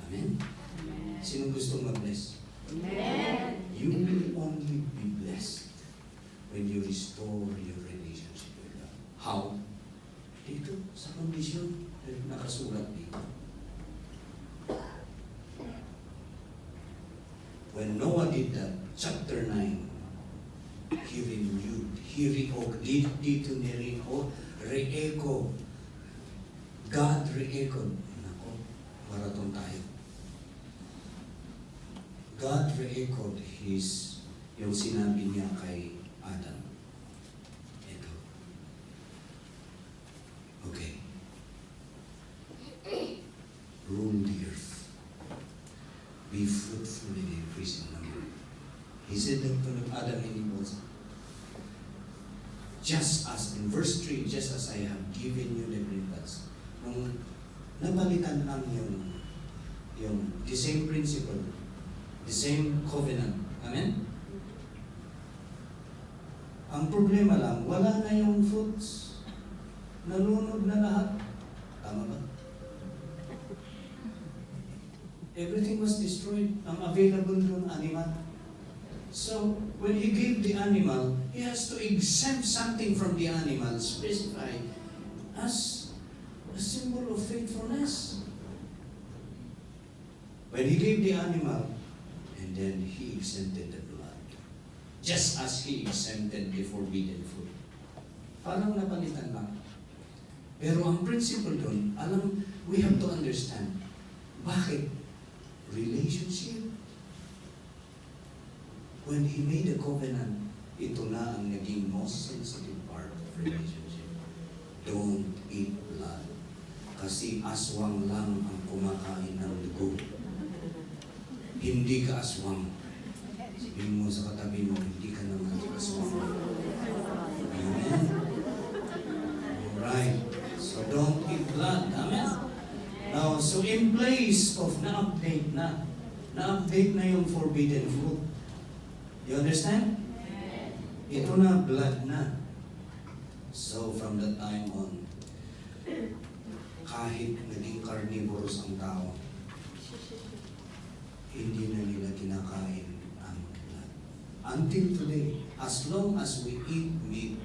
Amen? Sino gustong mag-bless? Amen. You will only be blessed when you restore your relationship with God. How? Dito, sa kondisyon na nakasulat dito. When Noah did that, chapter 9, he renewed, dito re-echo. God re-echoed. Nako, marathon tayo. God re-echoed yung sinabi niya kay Adam. Ito. Okay. Rule the earth. Be fruitful and increase in number. He said that to Adam and Eve also. Just as, in verse 3, just as I have given you the green buds. Nung nabalitan lang yung the same principle, the same covenant. Amen? Ang problema lang, wala na yung fruits. Nalunod na lahat. Tama ba? Everything was destroyed. Ang available doon, animal. So, when he gave the animal, he has to exempt something from the animal, specify as a symbol of faithfulness. When he gave the animal, and then he exempted the blood, just as he exempted the forbidden food. Parang napalitan lang. Pero ang principle doon, we have to understand, bakit? Relationship. When he made a covenant, ito na ang naging most sensitive part of relationship. Don't eat blood. Kasi aswang lang ang kumakain ng dugo. Hindi ka aswang. Sabihin mo sa katabi mo, hindi ka naman aswang. Amen? Alright. So don't eat blood. Amen? Now, so in place of na-update na yung forbidden fruit. You understand? Ito na, blood na. So, from that time on, kahit naging carnivorous ang tao, hindi na nila kinakain ang blood. Until today, as long as we eat meat,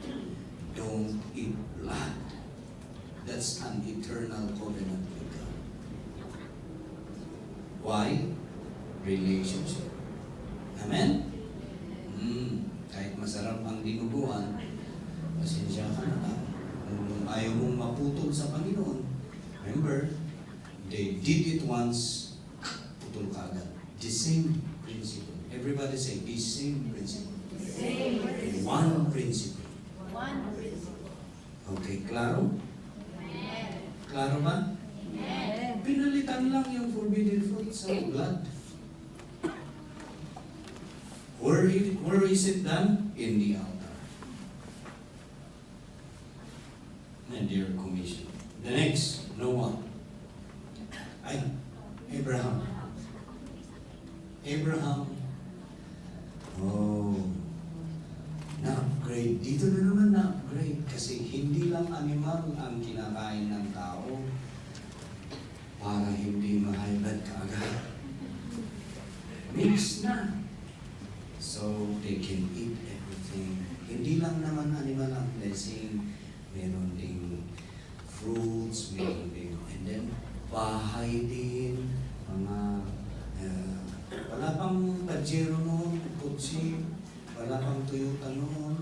don't eat blood. That's an eternal covenant with God. Why? Relationship. Amen? Kahit masarap ang dinuguan, pasensya ka na lang. Kung ayaw mong maputol sa Panginoon, remember, they did it once, putol ka agad. The same principle. Everybody say, the same principle. Same principle. One principle. One principle. Okay, klaro? Amen. Klaro ba? Amen. Pinalitan lang yung forbidden fruit sa blood. Where is it done? In the altar. And their commission. The next, Noah. Abraham, oh, na-upgrade. Dito na naman na-upgrade kasi hindi lang animal ang kinakain ng tao para hindi ma-high-blood kaagad. Mix na. So, they can eat everything. Hindi lang naman animal ang blessing. Meron ding fruits, meron ding, and then, bahay din, mga, wala pang Pajero noon, kutsi, wala pang Toyota noon.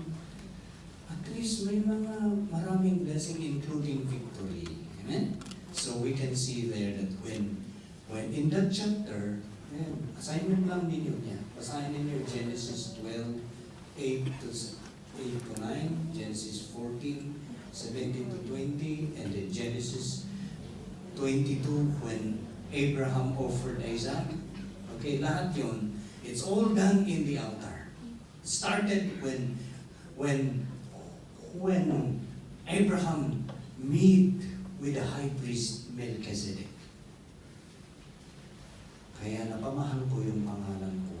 At least may mga maraming blessing including victory. Amen? So we can see there that when in that chapter, assignment lang ninyo niya. Basahin ninyo Genesis 12, 8 to 9, Genesis 14, 17 to 20, and then Genesis 22 when Abraham offered Isaac. Okay, lahat yun. It's all done in the altar. Started when Abraham meet with the high priest Melchizedek. Kaya napamahal ko yung pangalan ko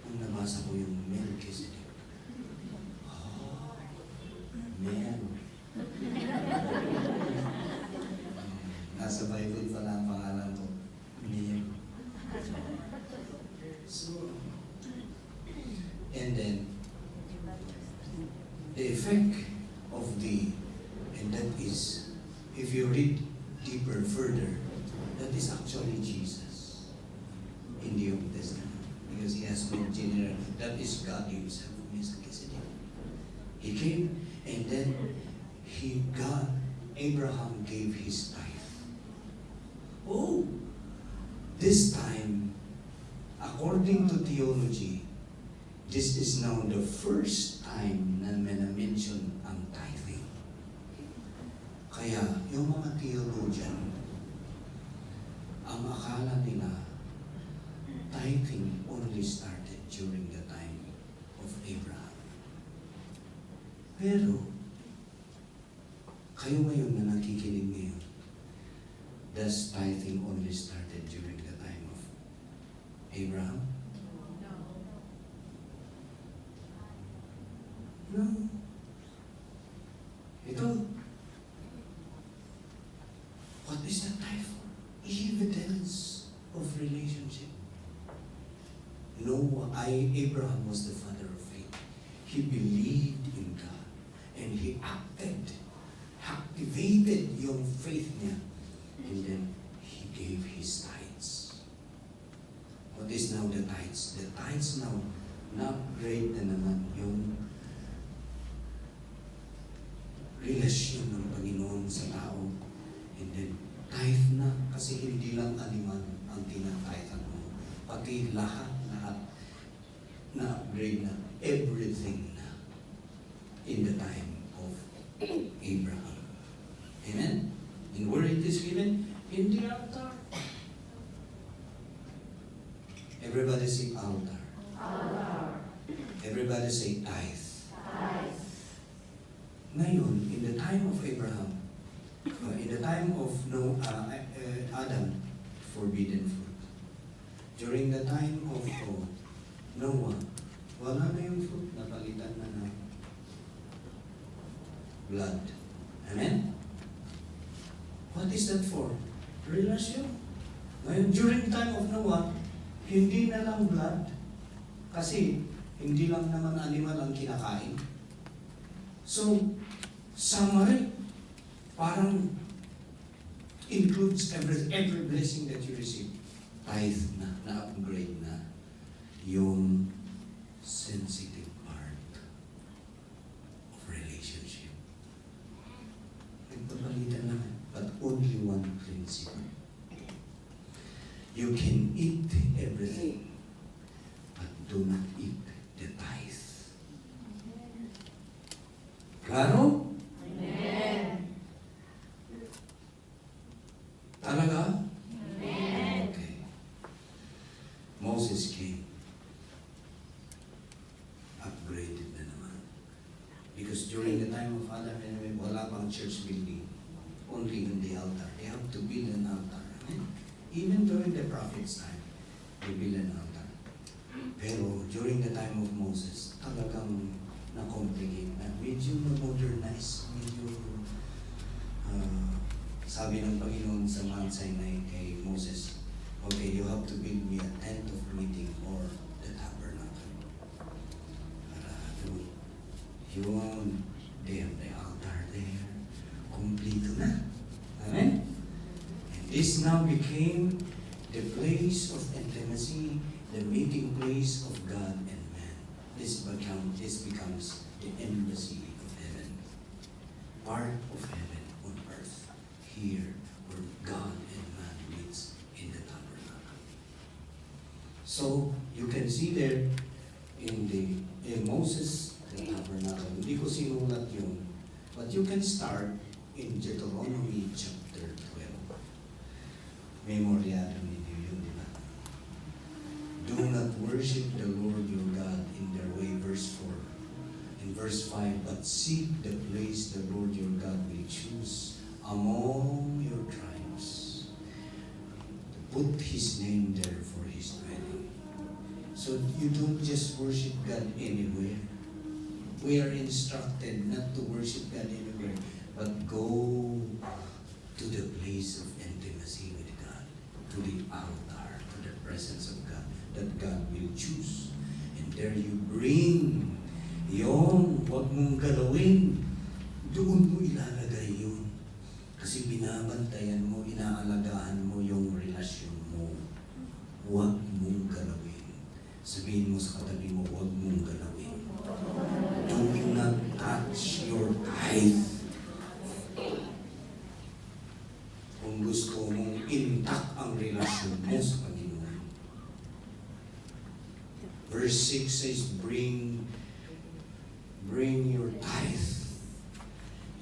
nung nabasa ko yung Melchizedek. Oh, man. Nasa Bible pala ang pangalan ko. Mel. So, and then, the effect of and that is, if you read deeper further, that is actually Jesus in the Old Testament. Because he has no general, that is God himself, Melchizedek. He came, and then Abraham gave his tithe. Oh, this time, according to theology, this is now the first time na mention ang tithing. Kaya, yung mga theologian, ang akala nila, tithing only started during the time of Abraham. Pero, kayo ngayon na nakikinig ngayon, does tithing only started during the time of Abraham? No. Ito. What is that tithe for? Evidence of relationship. Abraham was the father of faith. He believed in God. And he activated yung faith niya. And then, he gave his tithes. What is now the tithes? The tithes now, na-upgrade na naman yung relasyon ng Panginoon sa tao. And then, tithe na, kasi hindi lang animal ang tinatithan mo. Pati lahat na-upgrade na, everything na in the time of Abraham. Amen? And where it is given? In the altar. Everybody say altar. Altar. Everybody say tithe. Tithe. Ngayon, in the time of Abraham, in the time of Adam, forbidden fruit. During the time of Noah, wala na yung fruit, napalitan na ng blood. Amen? What is that for? Relasyon. Ngayon, during time of Noah, hindi na lang blood, kasi hindi lang naman animal ang kinakain. So, summary, parang includes every blessing that you receive. Tithe na upgrade na yung sensitive part of relationship. Nagpapalitan naman, but only one principle. You can eat everything, but do not eat the tithe. Klaro? Amen. Talaga? Amen. Okay. Moses came. Upgraded na naman. Because during the time of Adam and Eve, wala pang church building. Only in the altar. They have to build an altar. Amen? Even during the prophet's time, they build an altar. Pero during the time of Moses, talagang na-complicate na. Medyo na-modernize. Medyo, sabi ng Panginoon sa Mount Sinai kay Moses, okay, you have to build me a tent of meeting or the tabernacle. Para doon. Yun, they have the altar there. Kompleto na. Amen? And this now became the place of intimacy, the meeting place of God and man. This becomes the embassy of heaven. Part of heaven on earth. Here, where God and man meets in the tabernacle. So, you can see there in Moses, the tabernacle. Hindi ko sinulat yun. But you can start in Deuteronomy chapter 12. Memoryado ninyo yun, di ba? Do not worship the Lord your God in their way, verse 4. In verse 5, but seek the place the Lord your God will choose among your tribes, to put His name there for His dwelling. So you don't just worship God anywhere. We are instructed not to worship God anywhere, but go to the place of intimacy with God, to the altar, to the presence of God, that God will choose. And there you bring yung huwag mong galawin, doon mo ilalagay yun. Kasi binabantayan mo, inaalagaan mo yung relasyon mo. Huwag mong galawin. Sabihin mo sa katabi mo, huwag mong galawin. Do not touch your tithe. Kung gusto mong intact ang relasyon mo sa Panginoon. Verse 6 says, bring your tithe,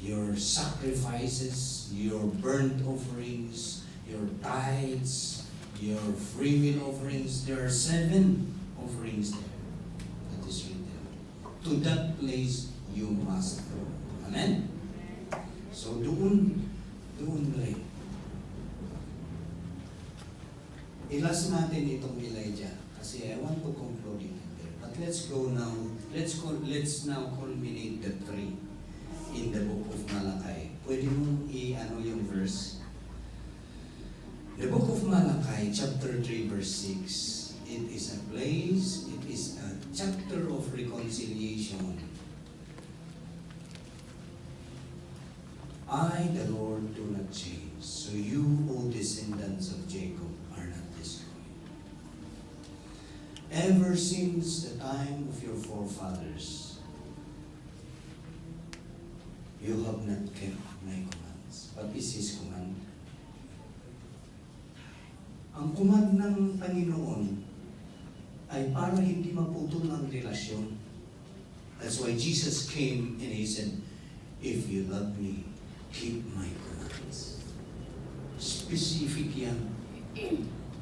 your sacrifices, your burnt offerings, your tithes, your free will offerings. There are 7 offerings there. That is written. To that place you must go. Amen? So doon rin. Ilas natin itong Elijah kasi I want to conclude it there. But let's go now. Let's now culminate the 3 in the book of Malachi. Pwede mong i-ano yung verse. The book of Malachi, chapter 3, verse 6. It is a place, it is a chapter of reconciliation. I, the Lord, do not change. So you, O descendants of Jacob, are not destroyed. Ever since the time of your forefathers, you have not kept my commands. What is His command? Ang command ng Panginoon ay para hindi maputol ang relasyon. That's why Jesus came and He said, if you love me, keep my commands. Specific yan.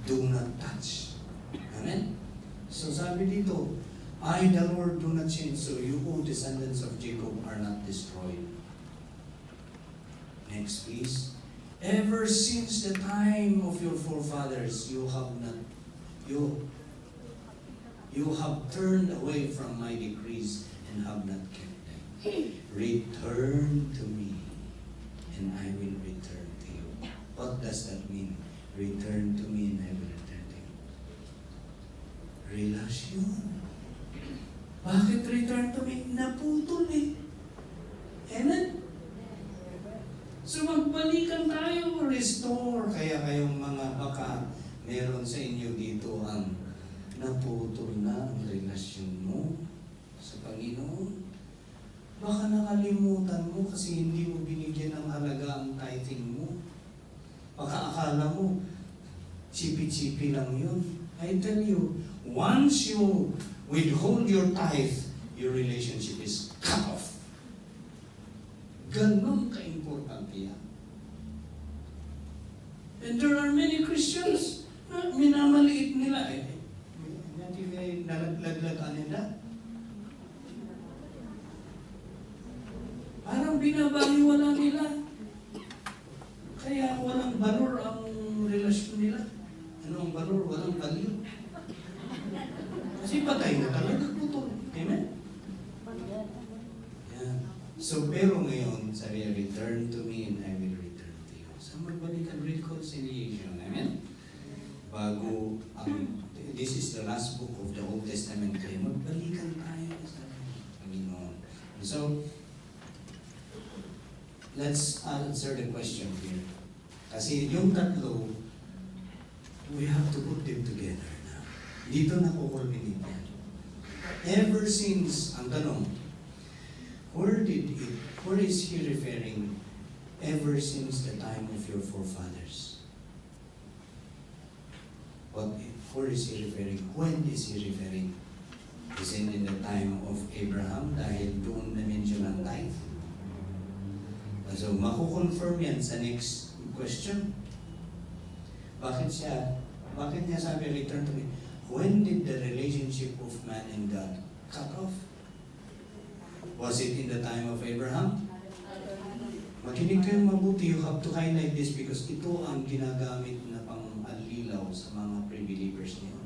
Do not touch. Amen? So sabi dito, I, the Lord, do not change, so you, O descendants of Jacob, are not destroyed. Next, please. Ever since the time of your forefathers, you have turned away from my decrees and have not kept them. Return to me, and I will return to you. What does that mean? Return to me, and I will return to you. Relasyon. Bakit return to me? Naputol eh. Amen? So magbalikan tayo, restore. Kaya kayong mga baka meron sa inyo dito ang naputol na ang relasyon mo sa Panginoon. Baka nakalimutan mo kasi hindi mo binigyan ng halaga ang tithing mo. Baka akala mo, chipi-chipi lang yun. I tell you, once you withhold your tithe, your relationship is cut off. Ganon ka-importante yan. And there are many Christians na minamaliit nila eh. Hindi may nalaglagan nila. Parang binabaliwala nila. Kaya walang valor ang relasyon nila. Ano ang valor? Walang value. Kasi patay na talaga, putol. Amen? Yeah. So, pero ngayon, sabi niya, return to me and I will return to you. So, magbalikan, reconciliation. Amen? Bago, this is the last book of the Old Testament, kaya magbalikan tayo sa Panginoon. So, let's answer the question here. Kasi yung tatlo, we have to put them together now. Dito na kukulminate yan. Ever since, ang tanong, where is he referring ever since the time of your forefathers? Where is he referring? When is he referring? Is it in the time of Abraham dahil doon na-mention ang tithe? So, makukonfirm yan sa next question. Bakit niya sabi, return to me? When did the relationship of man and God cut off? Was it in the time of Abraham? Makinig kayong mabuti, you have to highlight this because ito ang ginagamit na pang-alilaw sa mga pre-believers niyo.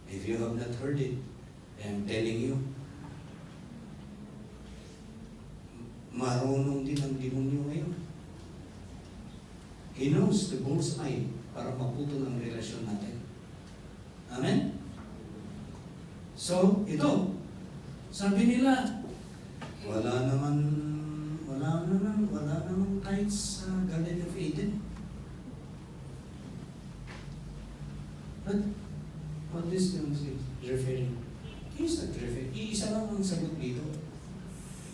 If you have not heard it, I'm telling you, marunong din ang demonyo ngayon. He knows the bullseye para maputol ang relasyon natin. Amen? So, ito, sabi nila, wala naman tithes sa Garden of Eden. But, what this is referring? He's not referring. Iisa lang ang sagot dito.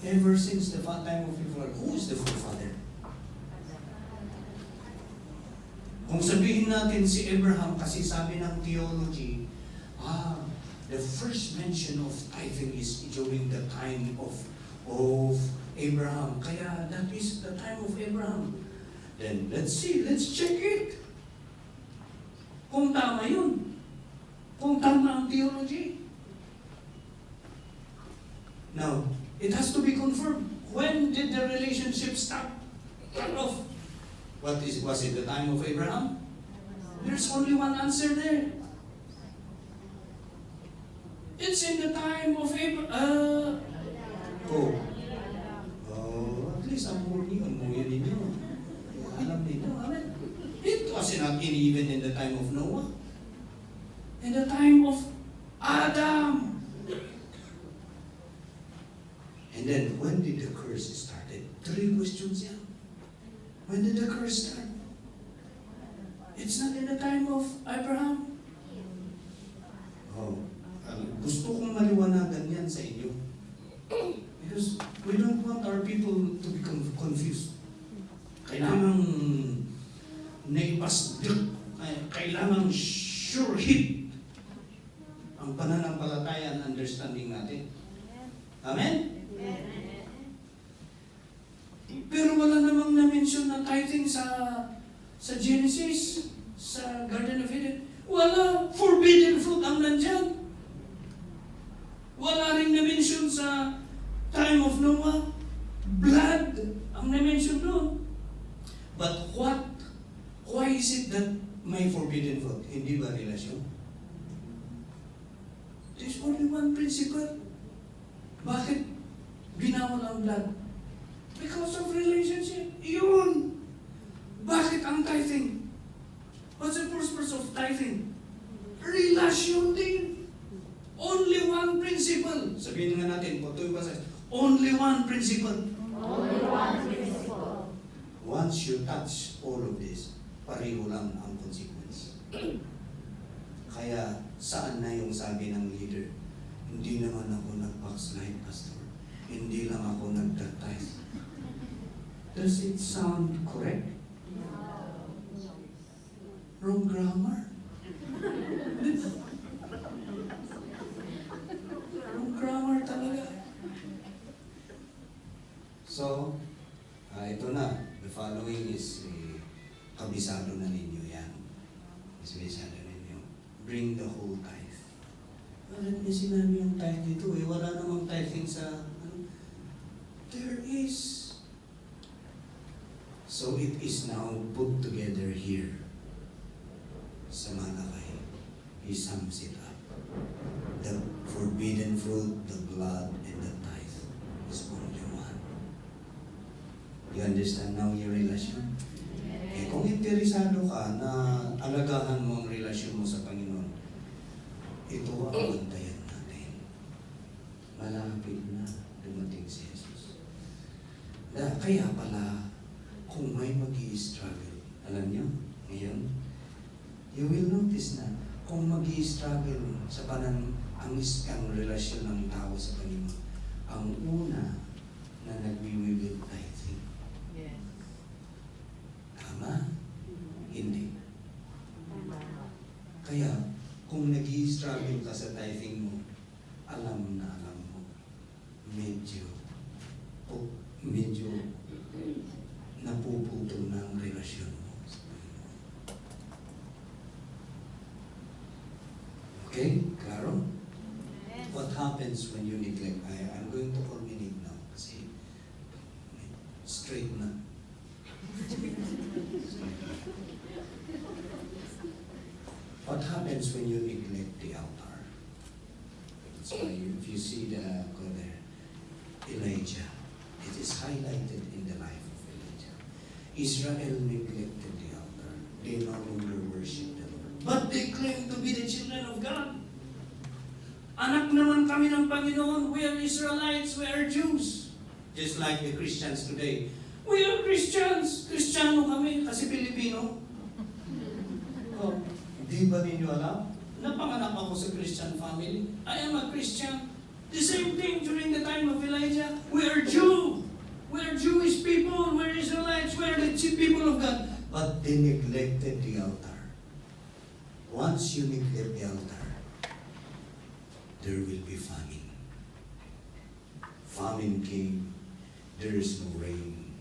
Ever since the time of Abraham, who is the forefather? Kung sabihin natin si Abraham, kasi sabi ng theology, the first mention of tithing is during the time of Abraham. Kaya that is the time of Abraham. Then let's check it. Kung tama yun. Kung tama ang theology. Now, it has to be confirmed. When did the relationship stop? Cut off. Was it the time of Abraham? There's only one answer there. It's in the time of Abraham. At least ang muya ninyo. Alam ninyo, amen. It was not even in the time of Noah. In the time of Adam. And then, when did the curse started? 3 questions yan. When did the curse start? It's not in the time of Abraham. Gusto kong maliwanagan yan sa inyo. Because we don't want our people to become confused. Kailangang naipasdik, kailangang sure hit ang pananampalataya and understanding natin. Amen? Pero wala namang na-mention na tithing sa Genesis, sa Garden of Eden. Wala. Forbidden fruit ang nandyan. Wala rin na-mention sa time of Noah. Blood ang na-mention doon. But why is it that may forbidden fruit? Hindi ba relasyon? There's only one principle. Bakit binawal ang blood? Because of relationship. Yun. Bakit ang tithing? What's the purpose of tithing? Relasyon din. Only one principle. Sabihin nga natin, ito yung basa. Only one principle. Only one principle. Once you touch all of this, pareho lang ang consequence. Kaya, saan na yung sabi ng leader? Hindi naman ako nag-backslide, pastor. Hindi lang ako nag-tithe. Does it sound correct? Wrong grammar? Wrong grammar talaga. So, ito na. The following is kabisado na ninyo yan. Kabisado ninyo. Bring the whole tithe. Bakit niya sinabi yung tithe dito? Wala namang tithing sa... There is. So it is now put together here sa Malakay. He sums it up. The forbidden fruit, the blood, and the tithe is only one. You understand now your relation? Eh kung interesado ka na alagahan mo ang relasyon mo sa Panginoon, ito ang bantayan natin. Malapit na dumating si Jesus. Kaya pala, kung may mag-i-struggle, alam nyo, ngayon, you will notice na kung mag-i-struggle sa ang relasyon ng tao sa Panginoon, ang una na nagwiwiwil tithing. Yes. Tama? Hindi. Kaya, kung nag-i-struggle ka sa tithing mo, alam mo, medyo napuputol na ang relasyon mo sa Panginoon. Okay? Claro? What happens when you neglect? I'm going to culminate now kasi straight na. What happens when you neglect the altar? That's why if you see the go there, Elijah, it is highlighted in the life of Elijah. Israel neglected the altar. They no longer worship the Lord. But they claim to be the children of God. Anak naman kami ng Panginoon. We are Israelites. We are Jews. Just like the Christians today. We are Christians. Kristiyano kami kasi Pilipino. Oh, di ba ninyo alam? Napanganak ako sa Christian family. I am a Christian. The same thing during the time of Elijah. We are Jew. We are Jewish people. We are Israelites. We are the people of God. But they neglected the altar. Once you neglect the altar, there will be famine. Famine came. There is no rain.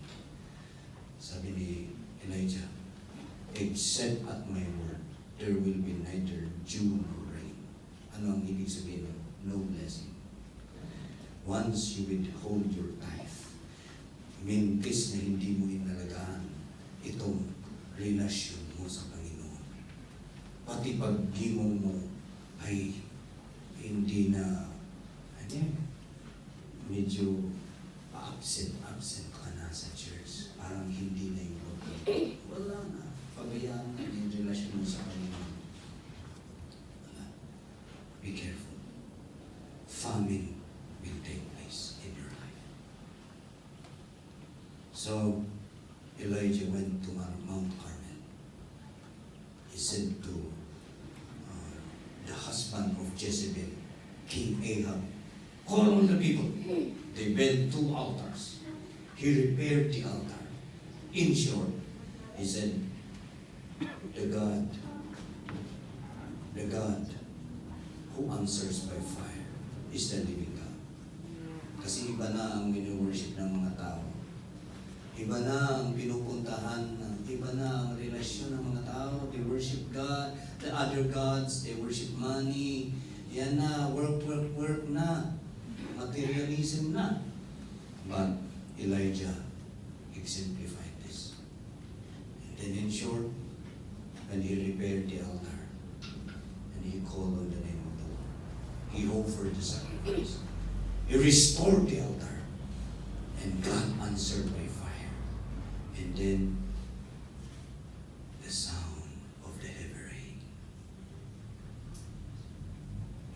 Sabi ni Elijah, except at my word, there will be neither dew nor rain. Ano ang ibig sabihin nun? No blessing. Once you withhold your tithe, mintis na hindi mo inalagaan itong relasyon mo sa Panginoon. Pati pag-gimong mo ay hindi na, medyo absent ka na sa church. Parang hindi na yung loob. Wala na. Pabayaan na yung relasyon mo sa Panginoon. Wala. Be careful. Famine will take place in your life. So, Elijah went to Mount Carmel. He said to the husband of Jezebel, King Ahab, call on the people. They built 2 altars. He repaired the altar. In short, he said, the God who answers by fire is the living God. Kasi iba na ang wini-worship ng mga tao. Iba na ang pinupuntahan, iba na ang relasyon ng mga tao. They worship God, the other gods, they worship money. Yan na, work na. Materialism na. But Elijah exemplified this. And then in short, when he repaired the altar, and he called on the name of the Lord, he offered the sacrifice. He restored the altar, and God answered by fire. And then, the sound of the heavy rain.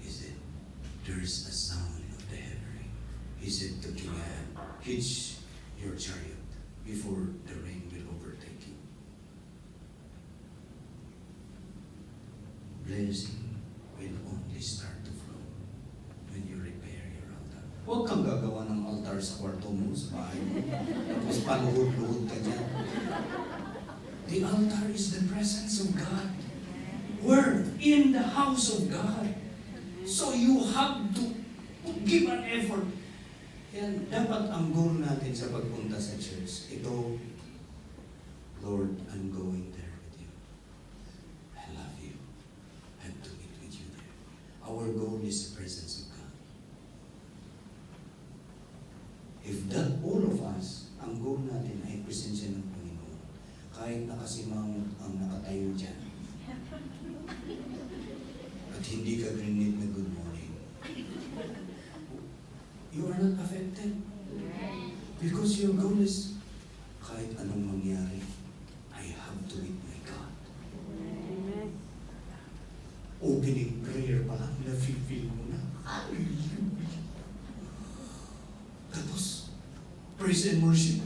He said, there's a sound of the heavy rain. He said to King Ahab, hitch your chariot before the rain will overtake you. Blessing will only start to flow when you repair your altar. Huwag kang gagawa ng altar sa kwarto mo, sa bahay mo. Tapos paluhod-luhod ka dyan. The altar is the presence of God. We're in the house of God. So you have to give an effort. Yan, dapat ang goal natin sa pagpunta sa church, ito, Lord, I'm going there with you. I love you. I have to meet with you there. Our goal is the presence of God. If that, all of us, ang goal natin ay presensya ng Panginoon, kahit nakasimang ang nakatayo dyan, hindi ka grinet na good morning, you are not affected. Because your goal is, kahit anong mangyari, I have to meet my God. Opening prayer pa lang, na-feel mo na. Hallelujah. Tapos, praise and worship,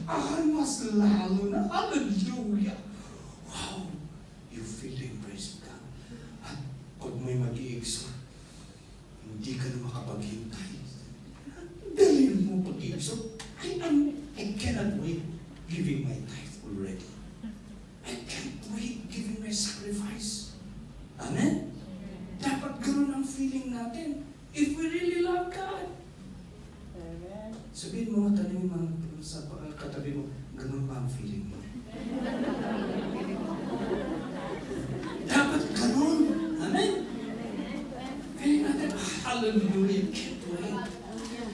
mas lalo na. Hallelujah. Wow. You feel the embrace of God. At pag may mag-i-exhort, hindi ka na makapaghintay. Dalhin mo pag-i-exhort. I cannot wait giving my tithe already. I can't wait giving my sacrifice. Amen? Dapat ganoon ang feeling natin if we really love God. Sabihin mo, tanin mo sa katabi mo, ganoon ba ang feeling mo? Dapat ganoon. Amen? Feeling natin, hallelujah, can't wait.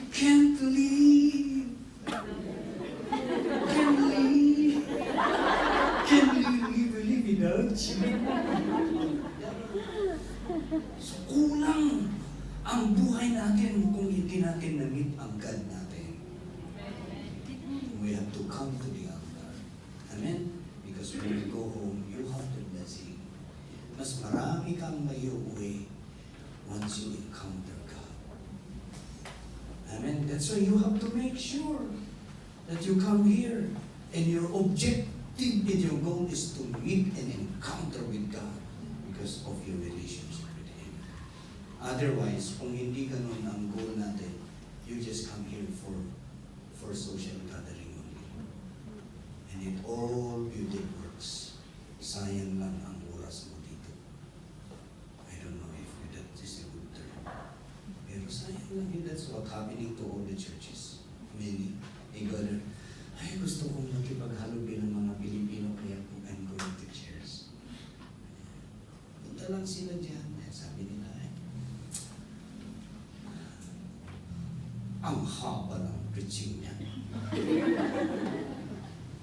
Can't leave. Can't leave. Can't live without you. So, kulang ang buhay natin kung hindi natin na-meet ang God natin. We have to come to the altar. Amen? Because when you go home, you have the blessing. Mas marami kang maiuwi once you encounter God. Amen? That's why you have to make sure that you come here and your objective and your goal is to meet and encounter with God because of your relationship with Him. Otherwise, kung hindi ganun ang goal natin, you just come here for social gathering only. And it all beauty works. Sayang lang ang oras mo dito. I don't know if that is a good term. Pero sayang lang yun. That's what happening to all the churches. Many. They gather. Ay, gusto kong makipaghalubin ng mga Pilipino kaya po I'm going to church. Punta lang sila dyan. Sabi nila, ang haba ng preaching niya.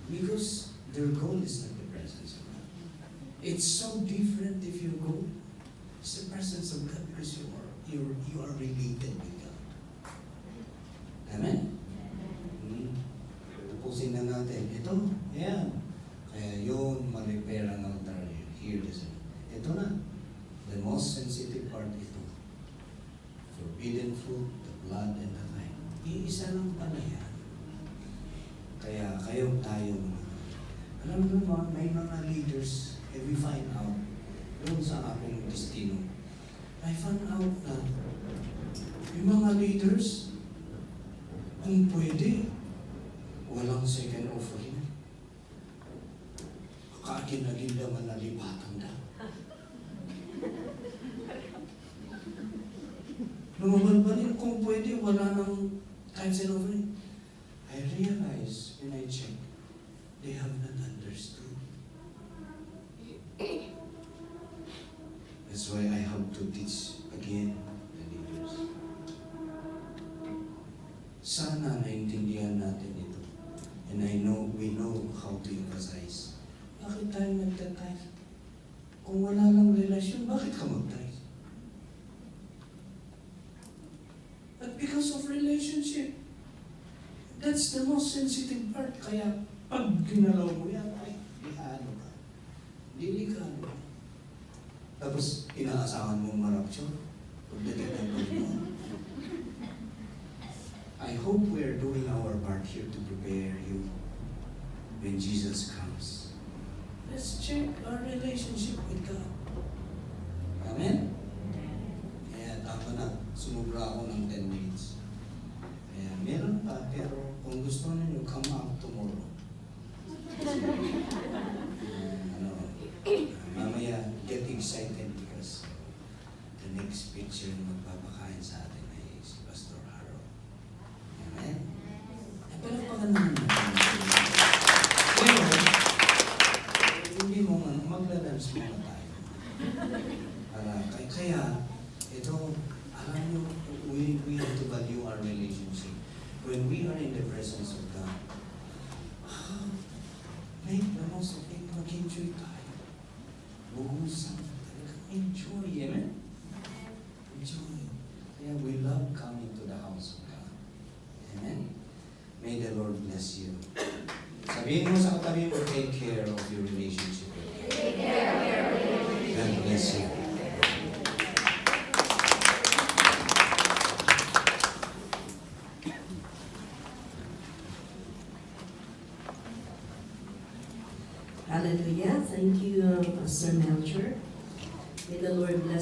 Because their goal is not the presence of God. It's so different if you go. It's the presence of God because you are related with God. Amen? Tapusin na natin. Ito, ayan. Kaya yun, ma-repair ang altar here. Ito na. The most sensitive part ito. Forbidden fruit, the blood, and the wine. Iisa lang pala yan. Kaya kayo tayo. Alam mo, may mga leaders, we find out, doon sa aking destino, I found out na yung mga leaders, kung pwede, walang second offering. Kaagin-agin naman nalipatan na. Lumaban pa rin kung pwede, wala nang tithes and offering. I realize when I check, they have not understood. That's why I have to teach again the leaders. Sana naintindihan natin ito. And we know how to emphasize. Bakit tayo nagtatithe? Kung wala lang relasyon, bakit ka mag-tithe? But because of relationship, that's the most sensitive part. Kaya pag ginalaw mo yan, ay, ano ka? Delikado. Tapos, inaasahan mong marapture. Pagdating ng Panginoon. I hope we are doing our part here to prepare you when Jesus comes. Let's check our relationship with God. Amen? Kaya tama na. Sumubra ako ng 10 minutes. Kaya meron pa, pero kung gusto ninyo, come out tomorrow. Mamaya, get excited because the next picture na magpapakain sa atin ay si Pastor Harold. Amen? Ay, palagpakan naman natin. Pero, hindi mo magla-dance muna tayo. Kaya, ito, alam nyo, we have to value our relationship. When we are in the presence of God, make the most of it, mag-enjoy tayo. Buhusan, talagang enjoy, amen? Sabihin mo sa katabi mo, take care of your relationship. God bless you. Hallelujah. Thank you, Pastor Melcher. May the Lord bless